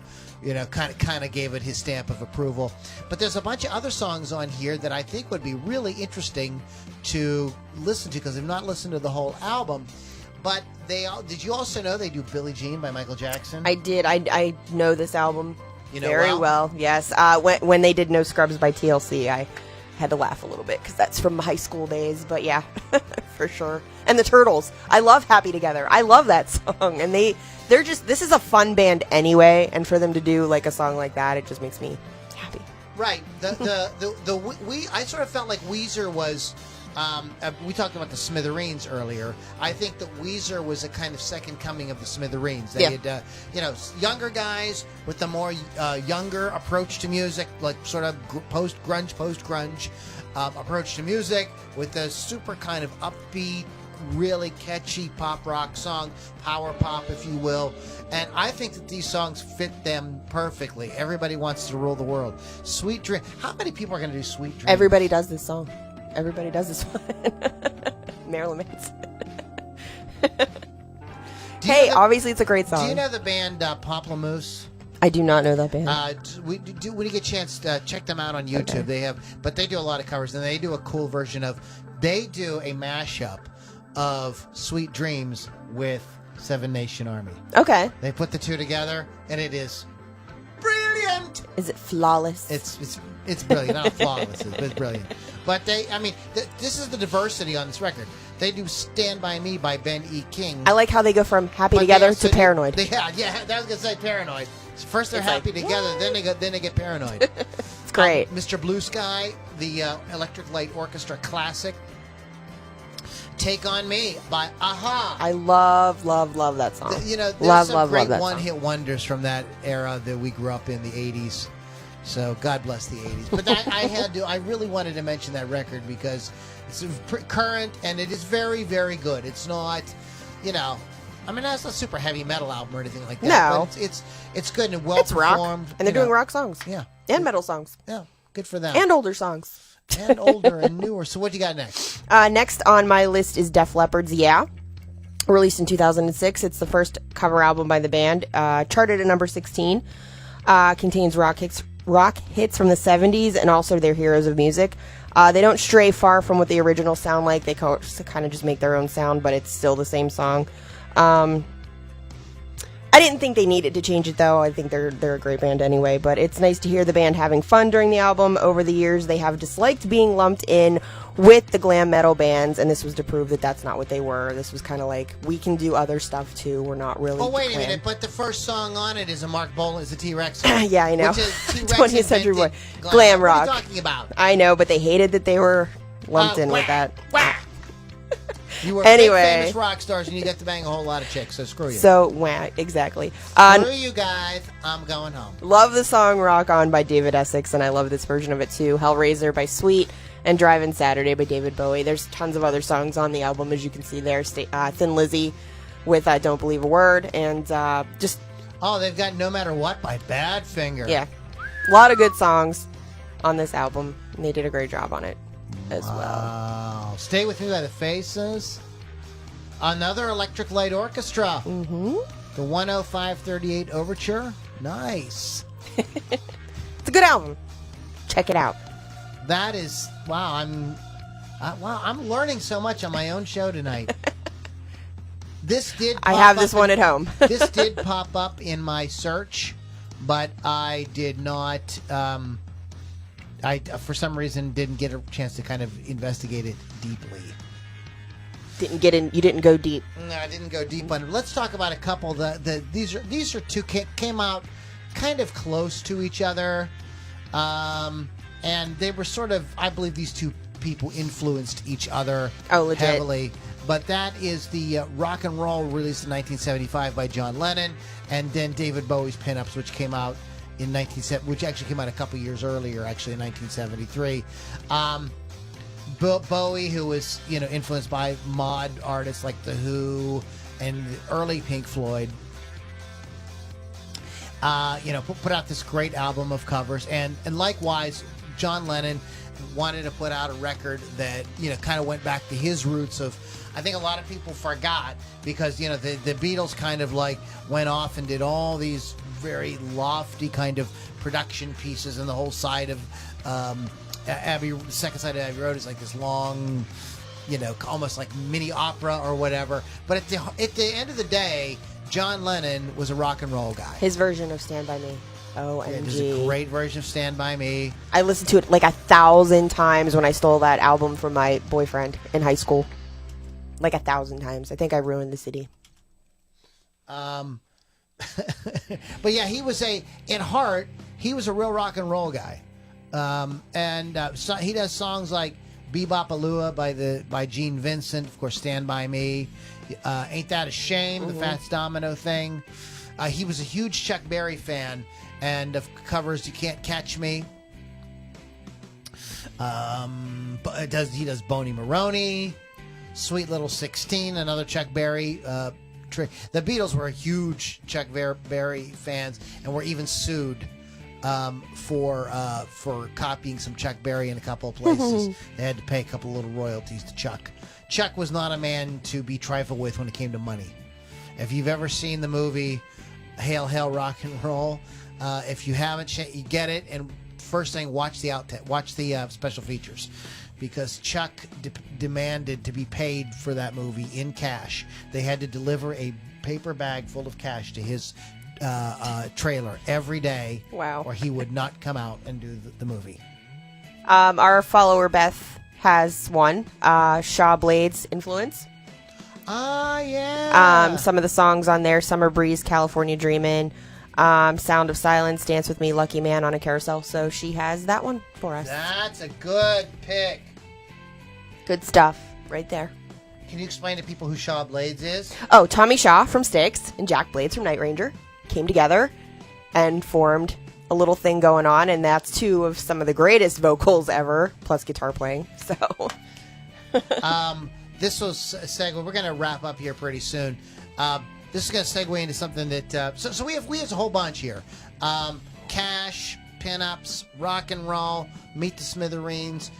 [SPEAKER 1] kind of gave it his stamp of approval. But there's a bunch of other songs on here that I think would be really interesting to listen to because I've not listened to the whole album. But did you also know they do Billie Jean by Michael Jackson?
[SPEAKER 2] I did. I know this album very well. Yes. When they did No Scrubs by TLC, I had to laugh a little bit because that's from high school days. But yeah, for sure. And the Turtles. I love Happy Together. I love that song. And they're just, this is a fun band anyway. And for them to do like a song like that, it just makes me happy.
[SPEAKER 1] Right. I sort of felt like Weezer was, we talked about the Smithereens earlier. I think that Weezer was a kind of second coming of the Smithereens. They had, younger guys with the more younger approach to music, like sort of post-grunge approach to music with the super kind of upbeat, really catchy pop rock song, power pop, if you will. And I think that these songs fit them perfectly. Everybody wants to rule the world. Sweet Dream. How many people are going to do Sweet Dream?
[SPEAKER 2] Everybody does this song. Everybody does this one. Marilyn Manson. Hey, obviously it's a great song.
[SPEAKER 1] Do you know the band Pomplamoose?
[SPEAKER 2] I do not know that band.
[SPEAKER 1] When you get a chance, check them out on YouTube.
[SPEAKER 2] Okay.
[SPEAKER 1] But they do a lot of covers, and they do a cool version they do a mashup of Sweet Dreams with Seven Nation Army.
[SPEAKER 2] Okay.
[SPEAKER 1] They put the two together, and it is brilliant.
[SPEAKER 2] Is it flawless?
[SPEAKER 1] It's brilliant. Not flawless, but it's brilliant. But this is the diversity on this record. They do "Stand by Me" by Ben E. King.
[SPEAKER 2] I like how they go from happy
[SPEAKER 1] But
[SPEAKER 2] together
[SPEAKER 1] they
[SPEAKER 2] to paranoid.
[SPEAKER 1] Yeah, I was gonna say paranoid. First they're
[SPEAKER 2] It's
[SPEAKER 1] happy
[SPEAKER 2] like,
[SPEAKER 1] together, then they get paranoid.
[SPEAKER 2] It's great.
[SPEAKER 1] Mr. Blue Sky, the Electric Light Orchestra classic. "Take on Me" by Aha.
[SPEAKER 2] I love that song.
[SPEAKER 1] There's
[SPEAKER 2] love,
[SPEAKER 1] some
[SPEAKER 2] love,
[SPEAKER 1] great
[SPEAKER 2] love that
[SPEAKER 1] one-hit wonders from that era that we grew up in the '80s. So God bless the '80s. But I really wanted to mention that record because it's current and it is very, very good. It's not, that's not a super heavy metal album or anything like that.
[SPEAKER 2] No.
[SPEAKER 1] But it's good and well
[SPEAKER 2] It's rock,
[SPEAKER 1] performed.
[SPEAKER 2] and they're doing rock songs.
[SPEAKER 1] Yeah.
[SPEAKER 2] And metal songs.
[SPEAKER 1] Yeah, good for them.
[SPEAKER 2] And older songs.
[SPEAKER 1] And older and newer. So what do you got next?
[SPEAKER 2] Next on my list is Def Leppard's "Yeah." Released in 2006. It's the first cover album by the band. Charted at number 16. Contains rock hits from the 70s and also their heroes of music. They don't stray far from what the originals sound like. They kind of just make their own sound, but it's still the same song. I didn't think they needed to change it, though. I think they're a great band anyway, but it's nice to hear the band having fun during the album. Over the years, they have disliked being lumped in with the glam metal bands, and this was to prove that that's not what they were. This was kind of like, we can do other stuff, too. We're not really
[SPEAKER 1] Oh, wait a
[SPEAKER 2] glam.
[SPEAKER 1] minute, but the first song on it is a Mark Bolan, is a T-Rex song.
[SPEAKER 2] Yeah, I know.
[SPEAKER 1] Which is T-Rex
[SPEAKER 2] 20th Century Boy.
[SPEAKER 1] invented
[SPEAKER 2] Glam rock.
[SPEAKER 1] What are you talking about?
[SPEAKER 2] I know, but they hated that they were lumped in with that.
[SPEAKER 1] Whack. You were
[SPEAKER 2] Anyway.
[SPEAKER 1] big famous rock stars and you got to bang a whole lot of chicks, so screw you.
[SPEAKER 2] So, exactly.
[SPEAKER 1] Screw you guys, I'm going home.
[SPEAKER 2] Love the song "Rock On" by David Essex, and I love this version of it too. "Hellraiser" by Sweet, and "Drivin' Saturday" by David Bowie. There's tons of other songs on the album, as you can see there. Thin Lizzy with "Don't Believe a Word," and just...
[SPEAKER 1] Oh, they've got "No Matter What" by Badfinger.
[SPEAKER 2] Yeah. A lot of good songs on this album, and they did a great job on it as well.
[SPEAKER 1] Wow. "Stay With Me" by the Faces. Another Electric Light Orchestra.
[SPEAKER 2] Mm-hmm.
[SPEAKER 1] The 10538 Overture. Nice.
[SPEAKER 2] It's a good album. Check it out.
[SPEAKER 1] That is, wow, I'm learning so much on my own show tonight. This did
[SPEAKER 2] I
[SPEAKER 1] pop
[SPEAKER 2] have
[SPEAKER 1] up
[SPEAKER 2] this one at home.
[SPEAKER 1] This did pop up in my search, but I did not, I for some reason didn't get a chance to kind of investigate it deeply.
[SPEAKER 2] You didn't go deep.
[SPEAKER 1] No, I didn't go deep on it. Let's talk about a couple. These are two came out kind of close to each other, and they were sort of, I believe these two people influenced each other
[SPEAKER 2] legit.
[SPEAKER 1] heavily. But that is the rock and roll released in 1975 by John Lennon, and then David Bowie's Pinups, which came out in which actually came out a couple years earlier, actually in 1973. Bowie, who was influenced by mod artists like The Who and the early Pink Floyd, put out this great album of covers, and likewise John Lennon wanted to put out a record that kind of went back to his roots of. I think a lot of people forgot because the Beatles kind of like went off and did all these very lofty kind of production pieces, and the whole side of the second side of Abbey Road is like this long, almost like mini opera or whatever. But at the end of the day, John Lennon was a rock and roll guy.
[SPEAKER 2] His version of "Stand By Me." OMG.
[SPEAKER 1] It is a great version of "Stand By Me."
[SPEAKER 2] I listened to it like 1,000 times when I stole that album from my boyfriend in high school. Like 1,000 times. I think I ruined the city.
[SPEAKER 1] But yeah, in heart, he was a real rock and roll guy. So he does songs like "Bebopalua" by Gene Vincent, of course, "Stand By Me," "Ain't That a Shame," the Fats Domino thing. He was a huge Chuck Berry fan, and of covers "You Can't Catch Me." But he does "Boney Maroney," "Sweet Little 16," another Chuck Berry. The Beatles were huge Chuck Berry fans, and were even sued for copying some Chuck Berry in a couple of places. They had to pay a couple little royalties to Chuck. Chuck was not a man to be trifled with when it came to money. If you've ever seen the movie Hail, Hail, Rock and Roll, if you haven't, you get it. And first thing, watch the special features, because Chuck demanded to be paid for that movie in cash. They had to deliver a paper bag full of cash to his trailer every day.
[SPEAKER 2] Wow.
[SPEAKER 1] Or he would not come out and do the movie.
[SPEAKER 2] Our follower Beth has one, Shaw Blades Influence.
[SPEAKER 1] Ah, yeah.
[SPEAKER 2] Some of the songs on there, Summer Breeze, California Dreamin', Sound of Silence, Dance With Me, Lucky Man on a Carousel. So she has that one for us.
[SPEAKER 1] That's a good pick.
[SPEAKER 2] Good stuff right there.
[SPEAKER 1] Can you explain to people who Shaw Blades is?
[SPEAKER 2] Oh, Tommy Shaw from Styx and Jack Blades from Night Ranger came together and formed a little thing going on, and that's two of some of the greatest vocals ever, plus guitar playing. So,
[SPEAKER 1] this was a segue. We're going to wrap up here pretty soon. This is going to segue into something that. So we have a whole bunch here. Cash, pinups, rock and roll, Meet the Smithereens,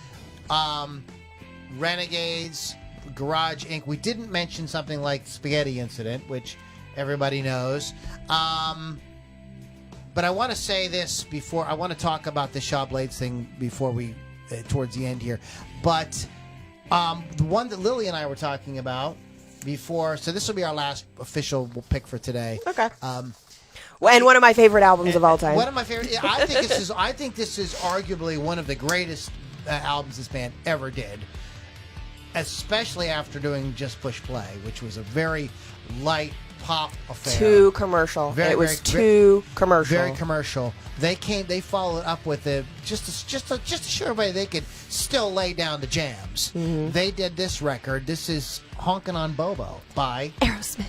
[SPEAKER 1] Renegades, Garage Inc. We didn't mention something like Spaghetti Incident, which everybody knows. But I want to say this before I want to talk about the Shaw Blades thing before we towards the end here. But the one that Lily and I were talking about before, so this will be our last official pick for today.
[SPEAKER 2] Okay. And one of my favorite albums of all time.
[SPEAKER 1] One of my favorite. I think this is arguably one of the greatest albums this band ever did, especially after doing Just Push Play, which was a very light pop affair.
[SPEAKER 2] Too commercial. It was too commercial.
[SPEAKER 1] Very commercial. They followed up with it just to show everybody they could still lay down the jams. Mm-hmm. They did this record. This is Honkin' on Bobo by
[SPEAKER 2] Aerosmith.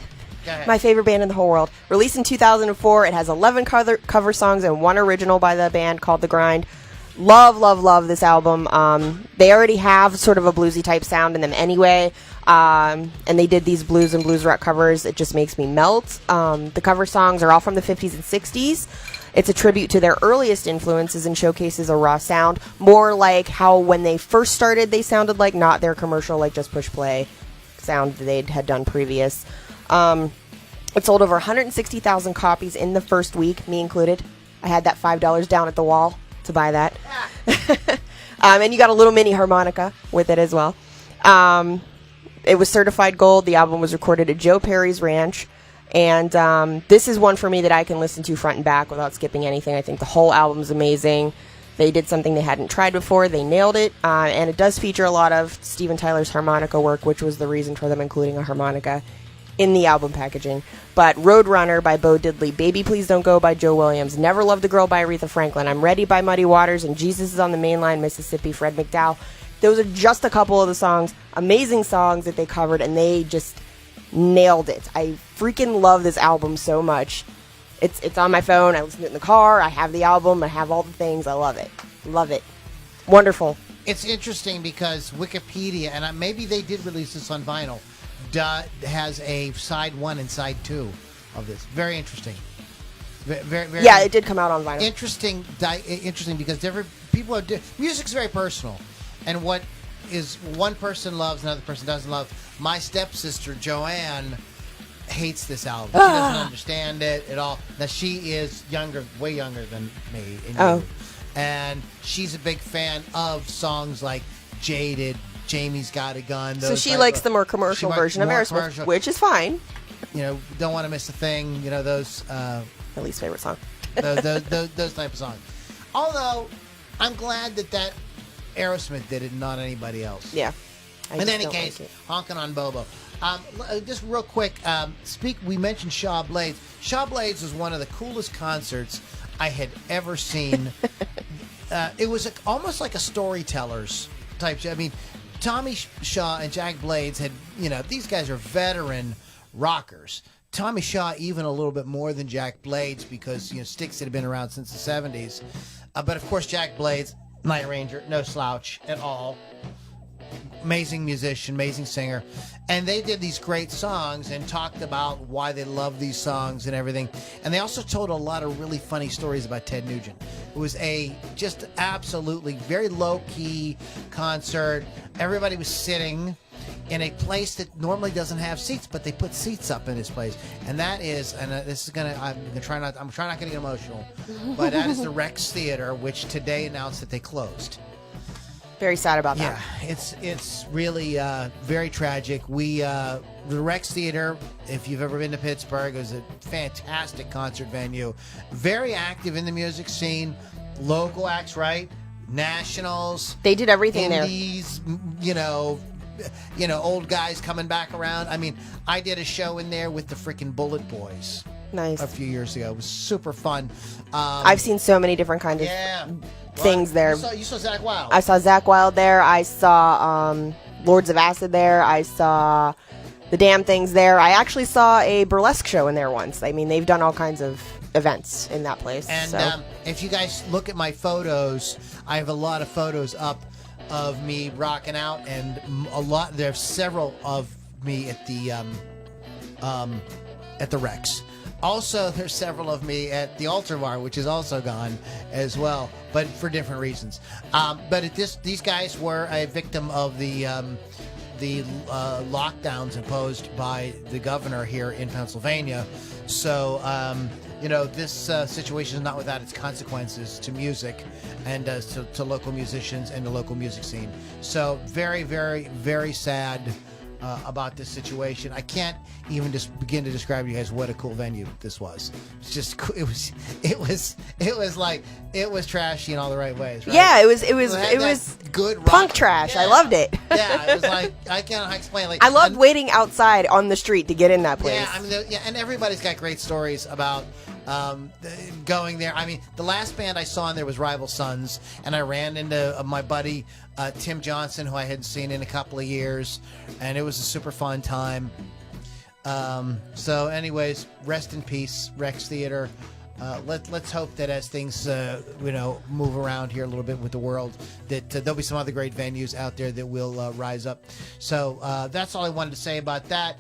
[SPEAKER 2] My favorite band in the whole world. Released in 2004. It has 11 cover songs and one original by the band called The Grind. Love this album. They already have sort of a bluesy type sound in them anyway. And they did these blues and blues rock covers. It just makes me melt. The cover songs are all from the 50s and 60s. It's a tribute to their earliest influences and showcases a raw sound, more like how when they first started they sounded like, not their commercial like Just Push Play sound they had done previous. It sold over 160,000 copies in the first week, me included. I had that $5 down at the wall to buy that. And you got a little mini harmonica with it as well. It was certified gold. The album was recorded at Joe Perry's ranch. And this is one for me that I can listen to front and back without skipping anything. I think the whole album's amazing. They did something they hadn't tried before. They nailed it. And it does feature a lot of Steven Tyler's harmonica work, which was the reason for them including a harmonica in the album packaging. But Roadrunner by Bo Diddley, Baby Please Don't Go by Joe Williams, Never Loved a Girl by Aretha Franklin, I'm Ready by Muddy Waters, and Jesus is on the Main Line, Mississippi, Fred McDowell. Those are just a couple of the songs, amazing songs that they covered, and they just nailed it. I freaking love this album so much. It's on my phone, I listen to it in the car, I have the album, I have all the things, I love it. Love it. Wonderful.
[SPEAKER 1] It's interesting because Wikipedia, and maybe they did release this on vinyl, has a side 1 and side 2 of this. Very interesting. Very,
[SPEAKER 2] yeah, it did come out on vinyl.
[SPEAKER 1] Interesting because different people are music's very personal, and what is one person loves, another person doesn't love. My stepsister Joanne hates this album. She doesn't understand it at all. Now she is way younger than me. And she's a big fan of songs like Jaded, Jamie's Got a Gun.
[SPEAKER 2] So she likes the more commercial version of Aerosmith, which is fine.
[SPEAKER 1] Don't Want to Miss a Thing. Those.
[SPEAKER 2] My least favorite song.
[SPEAKER 1] those type of songs. Although, I'm glad that Aerosmith did it, not anybody else.
[SPEAKER 2] Yeah.
[SPEAKER 1] In any case, Honkin' on Bobo. Just real quick, we mentioned Shaw Blades. Shaw Blades was one of the coolest concerts I had ever seen. It was almost like a storyteller's type. I mean, Tommy Shaw and Jack Blades had, these guys are veteran rockers. Tommy Shaw even a little bit more than Jack Blades because, Styx had been around since the 70s. But, of course, Jack Blades, Night Ranger, no slouch at all. Amazing musician, amazing singer. And they did these great songs and talked about why they love these songs and everything. And they also told a lot of really funny stories about Ted Nugent. It was a just absolutely very low-key concert. Everybody was sitting in a place that normally doesn't have seats, but they put seats up in this place. And that is, this is I'm trying not to get emotional, but that is the Rex Theater, which today announced that they closed.
[SPEAKER 2] Very sad about that.
[SPEAKER 1] Yeah, it's really very tragic. The Rex Theater, if you've ever been to Pittsburgh, is a fantastic concert venue. Very active in the music scene. Local acts, right? nationals.
[SPEAKER 2] They did everything
[SPEAKER 1] indies, old guys coming back around. I mean, I did a show in there with the freaking Bullet Boys.
[SPEAKER 2] Nice.
[SPEAKER 1] A few years ago. It was super fun.
[SPEAKER 2] I've seen so many different kinds of things there.
[SPEAKER 1] You saw Zach Wild.
[SPEAKER 2] I saw Zach Wild there. I saw Lords of Acid there. I saw the Damn Things there. I actually saw a burlesque show in there once. I mean, they've done all kinds of events in that place.
[SPEAKER 1] And if you guys look at my photos, I have a lot of photos up of me rocking out, and there's several of me at the Rex. Also, there's several of me at the Altar Bar, which is also gone as well, but for different reasons. But these guys were a victim of the lockdowns imposed by the governor here in Pennsylvania. So, this situation is not without its consequences to music and to local musicians and the local music scene. So, very, very, very sad about this situation. I can't even just begin to describe to you guys what a cool venue this was. It's just it was trashy in all the right ways, right?
[SPEAKER 2] Yeah, it was
[SPEAKER 1] good rock,
[SPEAKER 2] punk trash.
[SPEAKER 1] yeah.
[SPEAKER 2] I loved it.
[SPEAKER 1] Yeah, it was like, I can't explain. Like,
[SPEAKER 2] I loved waiting outside on the street to get in that place.
[SPEAKER 1] Yeah, I mean, and everybody's got great stories about going there. I mean, the last band I saw in there was Rival Sons, and I ran into my buddy Tim Johnson, who I hadn't seen in a couple of years, and it was a super fun time. So anyways, rest in peace, Rex Theater. Let's hope that as things move around here a little bit with the world, that there'll be some other great venues out there that will rise up. So that's all I wanted to say about that.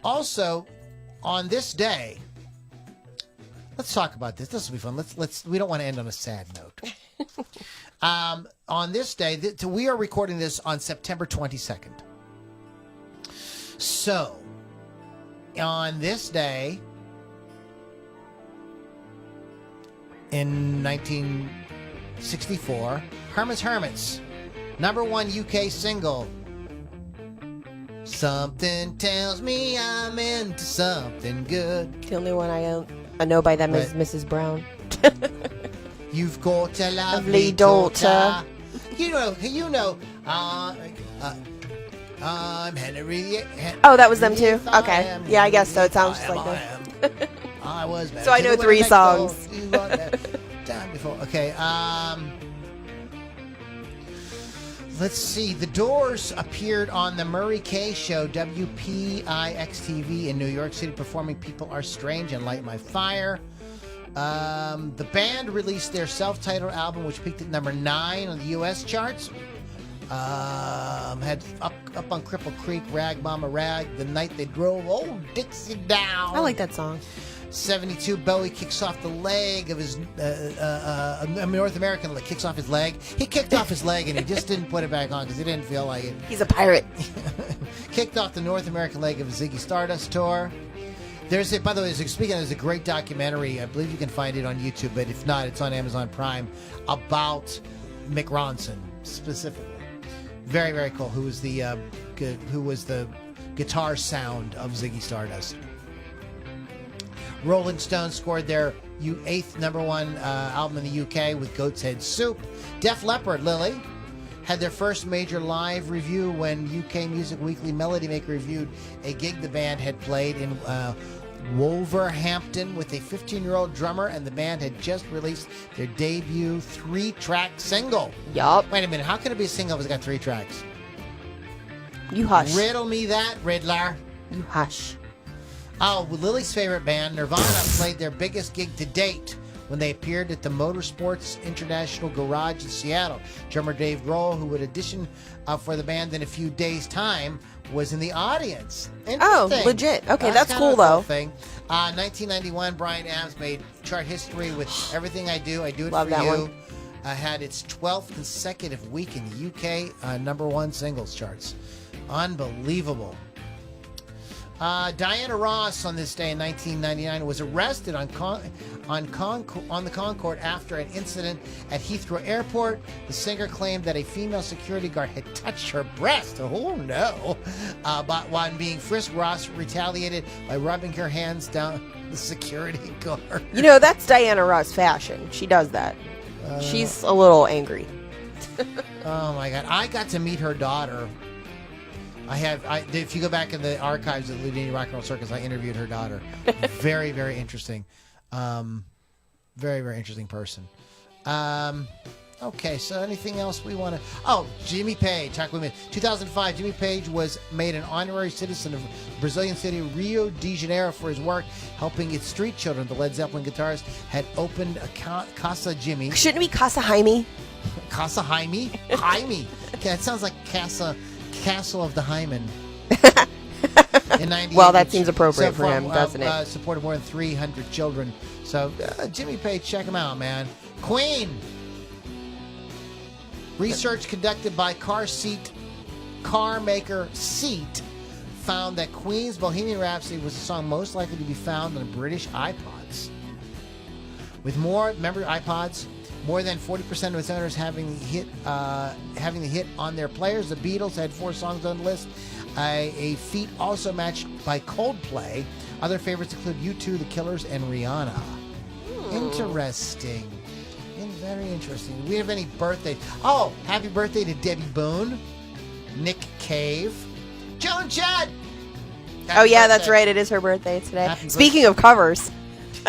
[SPEAKER 1] Also, on this day, let's talk about this. This will be fun. We don't want to end on a sad note. On this day, we are recording this on September 22nd. So, on this day, in 1964, Herman's Hermits, #1 UK single. Something tells me I'm into something good.
[SPEAKER 2] The only one I know by them is Mrs. Brown.
[SPEAKER 1] You've got a
[SPEAKER 2] Lovely daughter.
[SPEAKER 1] I'm Henry.
[SPEAKER 2] Oh, that was them too? Okay. Yeah, I guess so. It sounds just like them.
[SPEAKER 1] I was.
[SPEAKER 2] So I know 3 songs.
[SPEAKER 1] Time before. Okay. Let's see. The Doors appeared on the Murray K Show, WPIX-TV in New York City, performing "People Are Strange" and "Light My Fire." The band released their self-titled album, which peaked at #9 on the U.S. charts. Had up on Cripple Creek, Rag Mama Rag, "The Night They Drove Old Dixie Down."
[SPEAKER 2] I like that song.
[SPEAKER 1] 72, Bowie kicks off the leg of his North American kicks off his leg. He kicked off his leg and he just didn't put it back on because he didn't feel like it.
[SPEAKER 2] He's a pirate.
[SPEAKER 1] Kicked off the North American leg of his Ziggy Stardust tour. By the way, there's a great documentary. I believe you can find it on YouTube, but if not, it's on Amazon Prime, about Mick Ronson specifically. Very, very cool. Who was the guitar sound of Ziggy Stardust. Rolling Stones scored their 8th #1 album in the UK with Goat's Head Soup. Def Leppard, Lily, had their first major live review when UK Music Weekly Melody Maker reviewed a gig the band had played in Wolverhampton with a 15-year-old drummer, and the band had just released their debut 3-track single.
[SPEAKER 2] Yup.
[SPEAKER 1] Wait a minute, how can it be a single if it's got 3 tracks?
[SPEAKER 2] You hush.
[SPEAKER 1] Riddle me that, Riddler.
[SPEAKER 2] You hush.
[SPEAKER 1] Oh, Lily's favorite band, Nirvana, played their biggest gig to date when they appeared at the Motorsports International Garage in Seattle. Drummer Dave Grohl, who would audition for the band in a few days' time, was in the audience.
[SPEAKER 2] Oh, legit. Okay, that's cool, though.
[SPEAKER 1] Thing. 1991, Bryan Adams made chart history with "Everything I Do, I Do It
[SPEAKER 2] Love
[SPEAKER 1] For
[SPEAKER 2] that
[SPEAKER 1] You."
[SPEAKER 2] one.
[SPEAKER 1] Had its 12th consecutive week in the UK #1 singles charts. Unbelievable. Diana Ross on this day in 1999 was arrested on the Concorde after an incident at Heathrow Airport. The singer claimed that a female security guard had touched her breast. Oh no! But while being frisked, Ross retaliated by rubbing her hands down the security guard.
[SPEAKER 2] You know, that's Diana Ross fashion. She does that. She's a little angry.
[SPEAKER 1] Oh my God! I got to meet her daughter. If you go back in the archives of the Loudini Rock Roll Circus, I interviewed her daughter. Very, very interesting. Very, very interesting person. Okay, so anything else we want to... Oh, Jimmy Page. Talk with me. 2005, Jimmy Page was made an honorary citizen of Brazilian city Rio de Janeiro for his work helping its street children. The Led Zeppelin guitarist had opened a Casa Jimmy.
[SPEAKER 2] Shouldn't it be Casa Jaime?
[SPEAKER 1] Casa Jaime? Jaime. Okay, it sounds like Castle of the Hymen. In 98,
[SPEAKER 2] well, that seems appropriate for him, doesn't it?
[SPEAKER 1] Supported more than 300 children. So, Jimmy Page, check him out, man. Queen. Research conducted by car maker Seat found that Queen's Bohemian Rhapsody was the song most likely to be found on British iPods. With more iPods, more than 40% of its owners having the hit on their players. The Beatles had 4 songs on the list, a feat also matched by Coldplay. Other favorites include U2, The Killers, and Rihanna. Interesting. Very interesting. Do we have any birthdays? Oh, happy birthday to Debbie Boone, Nick Cave, Joan Jett.
[SPEAKER 2] That's right. It is her birthday today. Speaking of covers.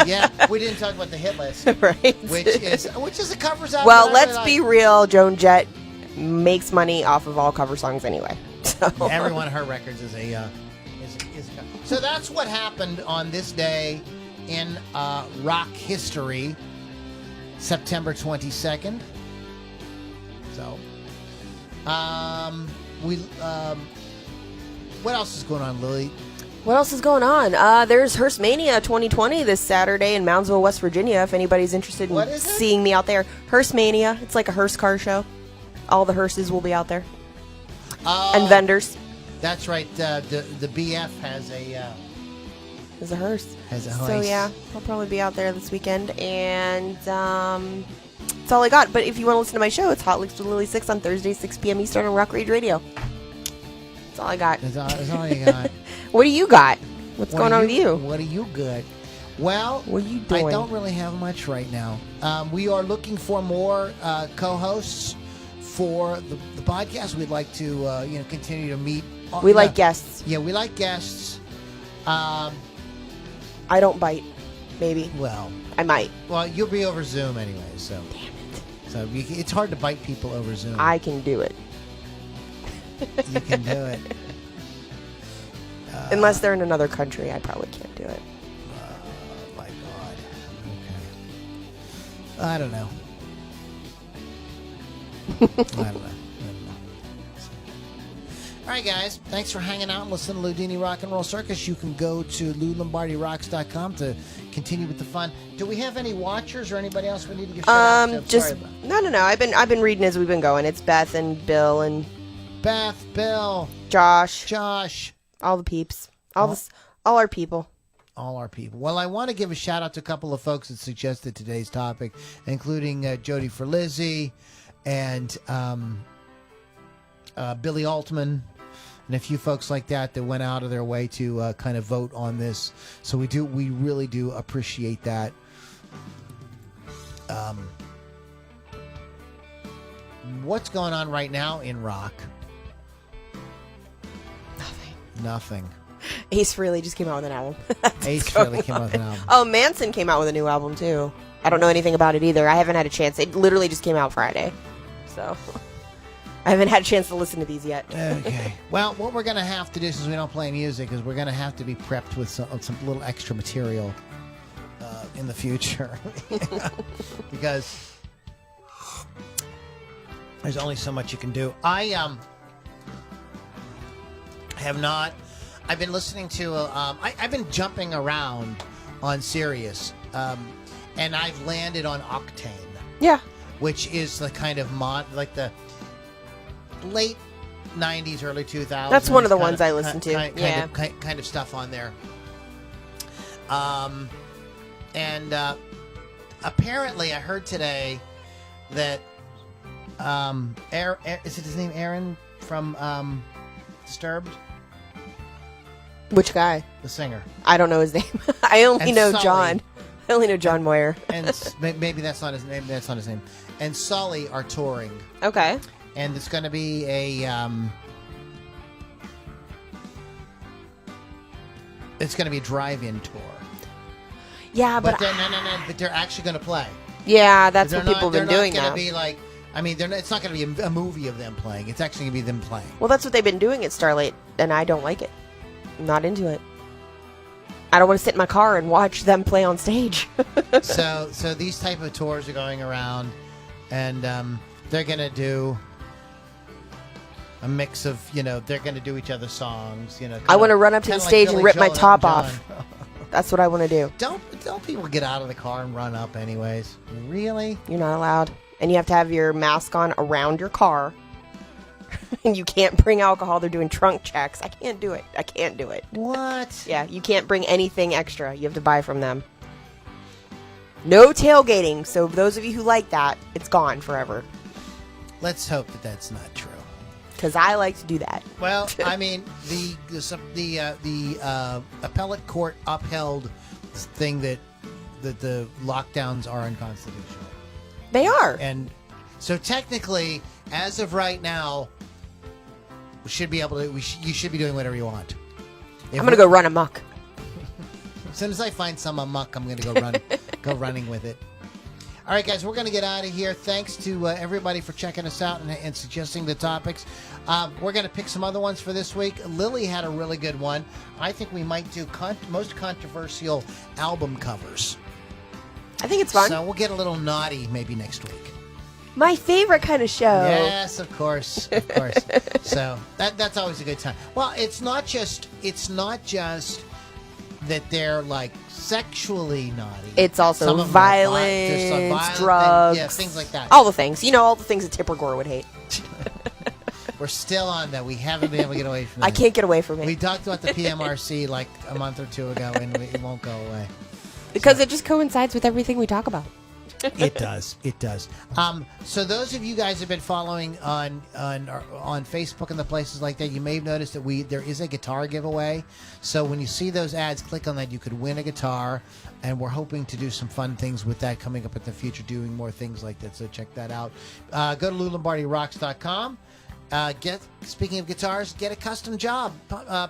[SPEAKER 1] Yeah, we didn't talk about the hit list.
[SPEAKER 2] Right.
[SPEAKER 1] Which is the covers out.
[SPEAKER 2] Well, let's be real. Joan Jett makes money off of all cover songs anyway. So.
[SPEAKER 1] Every one of her records is a cover. So that's what happened on this day in rock history. September 22nd. So, what else is going on, Lily?
[SPEAKER 2] What else is going on? There's Hearst Mania 2020 this Saturday in Moundsville, West Virginia. If anybody's interested in seeing me out there, Hearst Mania. It's like a hearse car show. All the hearses will be out there, and vendors.
[SPEAKER 1] That's right. The BF has a.
[SPEAKER 2] Has a hearse.
[SPEAKER 1] Has a hearse.
[SPEAKER 2] So yeah, I'll probably be out there this weekend, and that's all I got. But if you want to listen to my show, it's Hot Licks with Lily 6 on Thursday, 6 p.m. Eastern on Rock Rage Radio. That's all I got.
[SPEAKER 1] That's all you got.
[SPEAKER 2] What do you got? What's going on with you?
[SPEAKER 1] What are you good? Well,
[SPEAKER 2] what are you doing?
[SPEAKER 1] I don't really have much right now. We are looking for more co-hosts for the podcast. We'd like to continue to meet.
[SPEAKER 2] We like guests.
[SPEAKER 1] Yeah, we like guests.
[SPEAKER 2] I don't bite. Maybe.
[SPEAKER 1] Well,
[SPEAKER 2] I might.
[SPEAKER 1] Well, you'll be over Zoom anyway, so.
[SPEAKER 2] Damn it.
[SPEAKER 1] So it's hard to bite people over Zoom.
[SPEAKER 2] I can do it.
[SPEAKER 1] You can do it.
[SPEAKER 2] Unless they're in another country, I probably can't do it.
[SPEAKER 1] Oh, my God. Okay. I don't know. All right, guys. Thanks for hanging out and listening to Loudini Rock and Roll Circus. You can go to LouLombardiRocks.com to continue with the fun. Do we have any watchers or anybody else we need to give shout out to?
[SPEAKER 2] No. I've been reading as we've been going. It's Beth and Bill and
[SPEAKER 1] Bill,
[SPEAKER 2] Josh,
[SPEAKER 1] all
[SPEAKER 2] the peeps, all our people.
[SPEAKER 1] All our people. Well, I want to give a shout out to a couple of folks that suggested today's topic, including Jody for Lizzie and Billy Altman. And a few folks like that went out of their way to kind of vote on this. So we really do appreciate that. What's going on right now in rock? Nothing.
[SPEAKER 2] Ace Frehley just came out with an album.
[SPEAKER 1] Ace Frehley came out with an album.
[SPEAKER 2] Oh, Manson came out with a new album too. I don't know anything about it either. I haven't had a chance. It literally just came out Friday. So... I haven't had a chance to listen to these yet.
[SPEAKER 1] Okay. Well, what we're going to have to do, since we don't play music, is we're going to have to be prepped with some little extra material in the future. Because there's only so much you can do. I have not... I've been listening to... I've been jumping around on Sirius. And I've landed on Octane.
[SPEAKER 2] Yeah.
[SPEAKER 1] Which is the kind of like the... late 90s, early 2000s.
[SPEAKER 2] That's one of the ones I listen to.
[SPEAKER 1] Kind of stuff on there. And apparently I heard today that is it his name Aaron from Disturbed?
[SPEAKER 2] Which guy?
[SPEAKER 1] The singer.
[SPEAKER 2] I don't know his name. I only know John. I only know John Moyer.
[SPEAKER 1] and maybe that's not his name. That's not his name. And Sully are touring,
[SPEAKER 2] Okay.
[SPEAKER 1] and it's going to be a. It's going to be a drive-in tour.
[SPEAKER 2] Yeah,
[SPEAKER 1] But no. But they're actually going to play.
[SPEAKER 2] yeah, that's
[SPEAKER 1] They're
[SPEAKER 2] what people have been doing
[SPEAKER 1] They're not
[SPEAKER 2] now.
[SPEAKER 1] going to be like. I mean, it's not going to be a movie of them playing. It's actually going to be them playing.
[SPEAKER 2] Well, that's what they've been doing at Starlight, and I don't like it. I'm not into it. I don't want to sit in my car and watch them play on stage.
[SPEAKER 1] So these type of tours are going around, and they're going to do a mix of, they're going to do each other's songs.
[SPEAKER 2] I want to run up to the stage and rip my top off.
[SPEAKER 1] John.
[SPEAKER 2] That's what I want to do.
[SPEAKER 1] Don't people get out of the car and run up anyways? Really?
[SPEAKER 2] You're not allowed. And you have to have your mask on around your car. And you can't bring alcohol. They're doing trunk checks. I can't do it.
[SPEAKER 1] What?
[SPEAKER 2] Yeah, you can't bring anything extra. You have to buy from them. No tailgating. So those of you who like that, it's gone forever.
[SPEAKER 1] Let's hope that that's not true.
[SPEAKER 2] Because I like to do that.
[SPEAKER 1] Well, I mean, the appellate court upheld thing that the lockdowns are unconstitutional.
[SPEAKER 2] They are.
[SPEAKER 1] And so technically, as of right now, we should be able to. You should be doing whatever you want.
[SPEAKER 2] I'm going to go run amok.
[SPEAKER 1] As soon as I find some amok, I'm going to go running with it. All right, guys, we're going to get out of here. Thanks to everybody for checking us out and suggesting the topics. We're going to pick some other ones for this week. Lily had a really good one. I think we might do most controversial album covers.
[SPEAKER 2] I think it's fun.
[SPEAKER 1] So we'll get a little naughty maybe next week.
[SPEAKER 2] My favorite kind of show.
[SPEAKER 1] Yes, of course. So that's always a good time. Well, it's not just that they're like sexually naughty.
[SPEAKER 2] It's also
[SPEAKER 1] Some of them are
[SPEAKER 2] violence, drugs,
[SPEAKER 1] yeah, things like that.
[SPEAKER 2] All the things. All the things that Tipper Gore would hate.
[SPEAKER 1] We're still on that. We haven't been able to get away from that.
[SPEAKER 2] I can't get away from it.
[SPEAKER 1] We talked about the PMRC like a month or two ago, and it won't go away.
[SPEAKER 2] Because it just coincides with everything we talk about.
[SPEAKER 1] It does. So those of you guys who have been following on Facebook and the places like that, you may have noticed that there is a guitar giveaway. So when you see those ads, click on that. You could win a guitar, and we're hoping to do some fun things with that coming up in the future, doing more things like that. So check that out. Go to LouLombardiRocks.com. Speaking of guitars, get a custom job,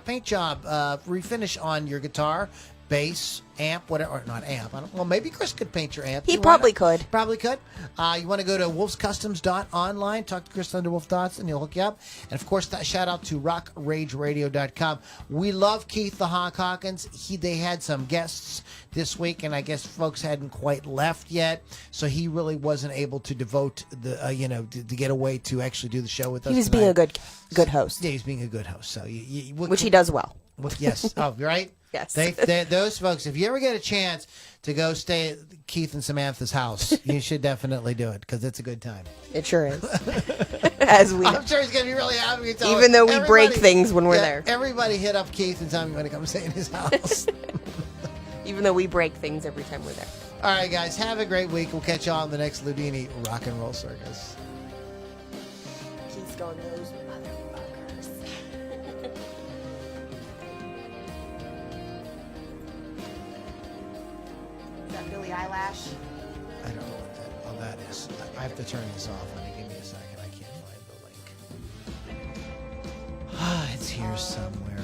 [SPEAKER 1] paint job, refinish on your guitar. Bass, amp, whatever, or not amp. Maybe Chris could paint your amp.
[SPEAKER 2] He probably could.
[SPEAKER 1] Probably could. You want to go to wolfscustoms.online, talk to Chris under Wolf Dots, and he'll hook you up. And, of course, shout out to rockrageradio.com. We love Keith the Hawk Hawkins. They had some guests this week, and I guess folks hadn't quite left yet, so he really wasn't able to devote to get away to actually do the show with us.
[SPEAKER 2] He was
[SPEAKER 1] tonight.
[SPEAKER 2] being a good host.
[SPEAKER 1] Yeah, he's being a good host. So
[SPEAKER 2] which he does well.
[SPEAKER 1] Yes. Oh, right?
[SPEAKER 2] Yes.
[SPEAKER 1] Those folks, if you ever get a chance to go stay at Keith and Samantha's house, you should definitely do it because it's a good time.
[SPEAKER 2] It sure is. I'm
[SPEAKER 1] sure he's going to be really happy.
[SPEAKER 2] Even though we break things when we're there.
[SPEAKER 1] Everybody hit up Keith and tell him you want to come stay in his house.
[SPEAKER 2] Even though we break things every time we're there.
[SPEAKER 1] All right, guys. Have a great week. We'll catch you on the next Loudini Rock and Roll Circus.
[SPEAKER 2] Keith's going those motherfuckers. Billie Eyelash.
[SPEAKER 1] I don't know what that is. I have to turn this off. Give me a second. I can't find the link. It's here somewhere.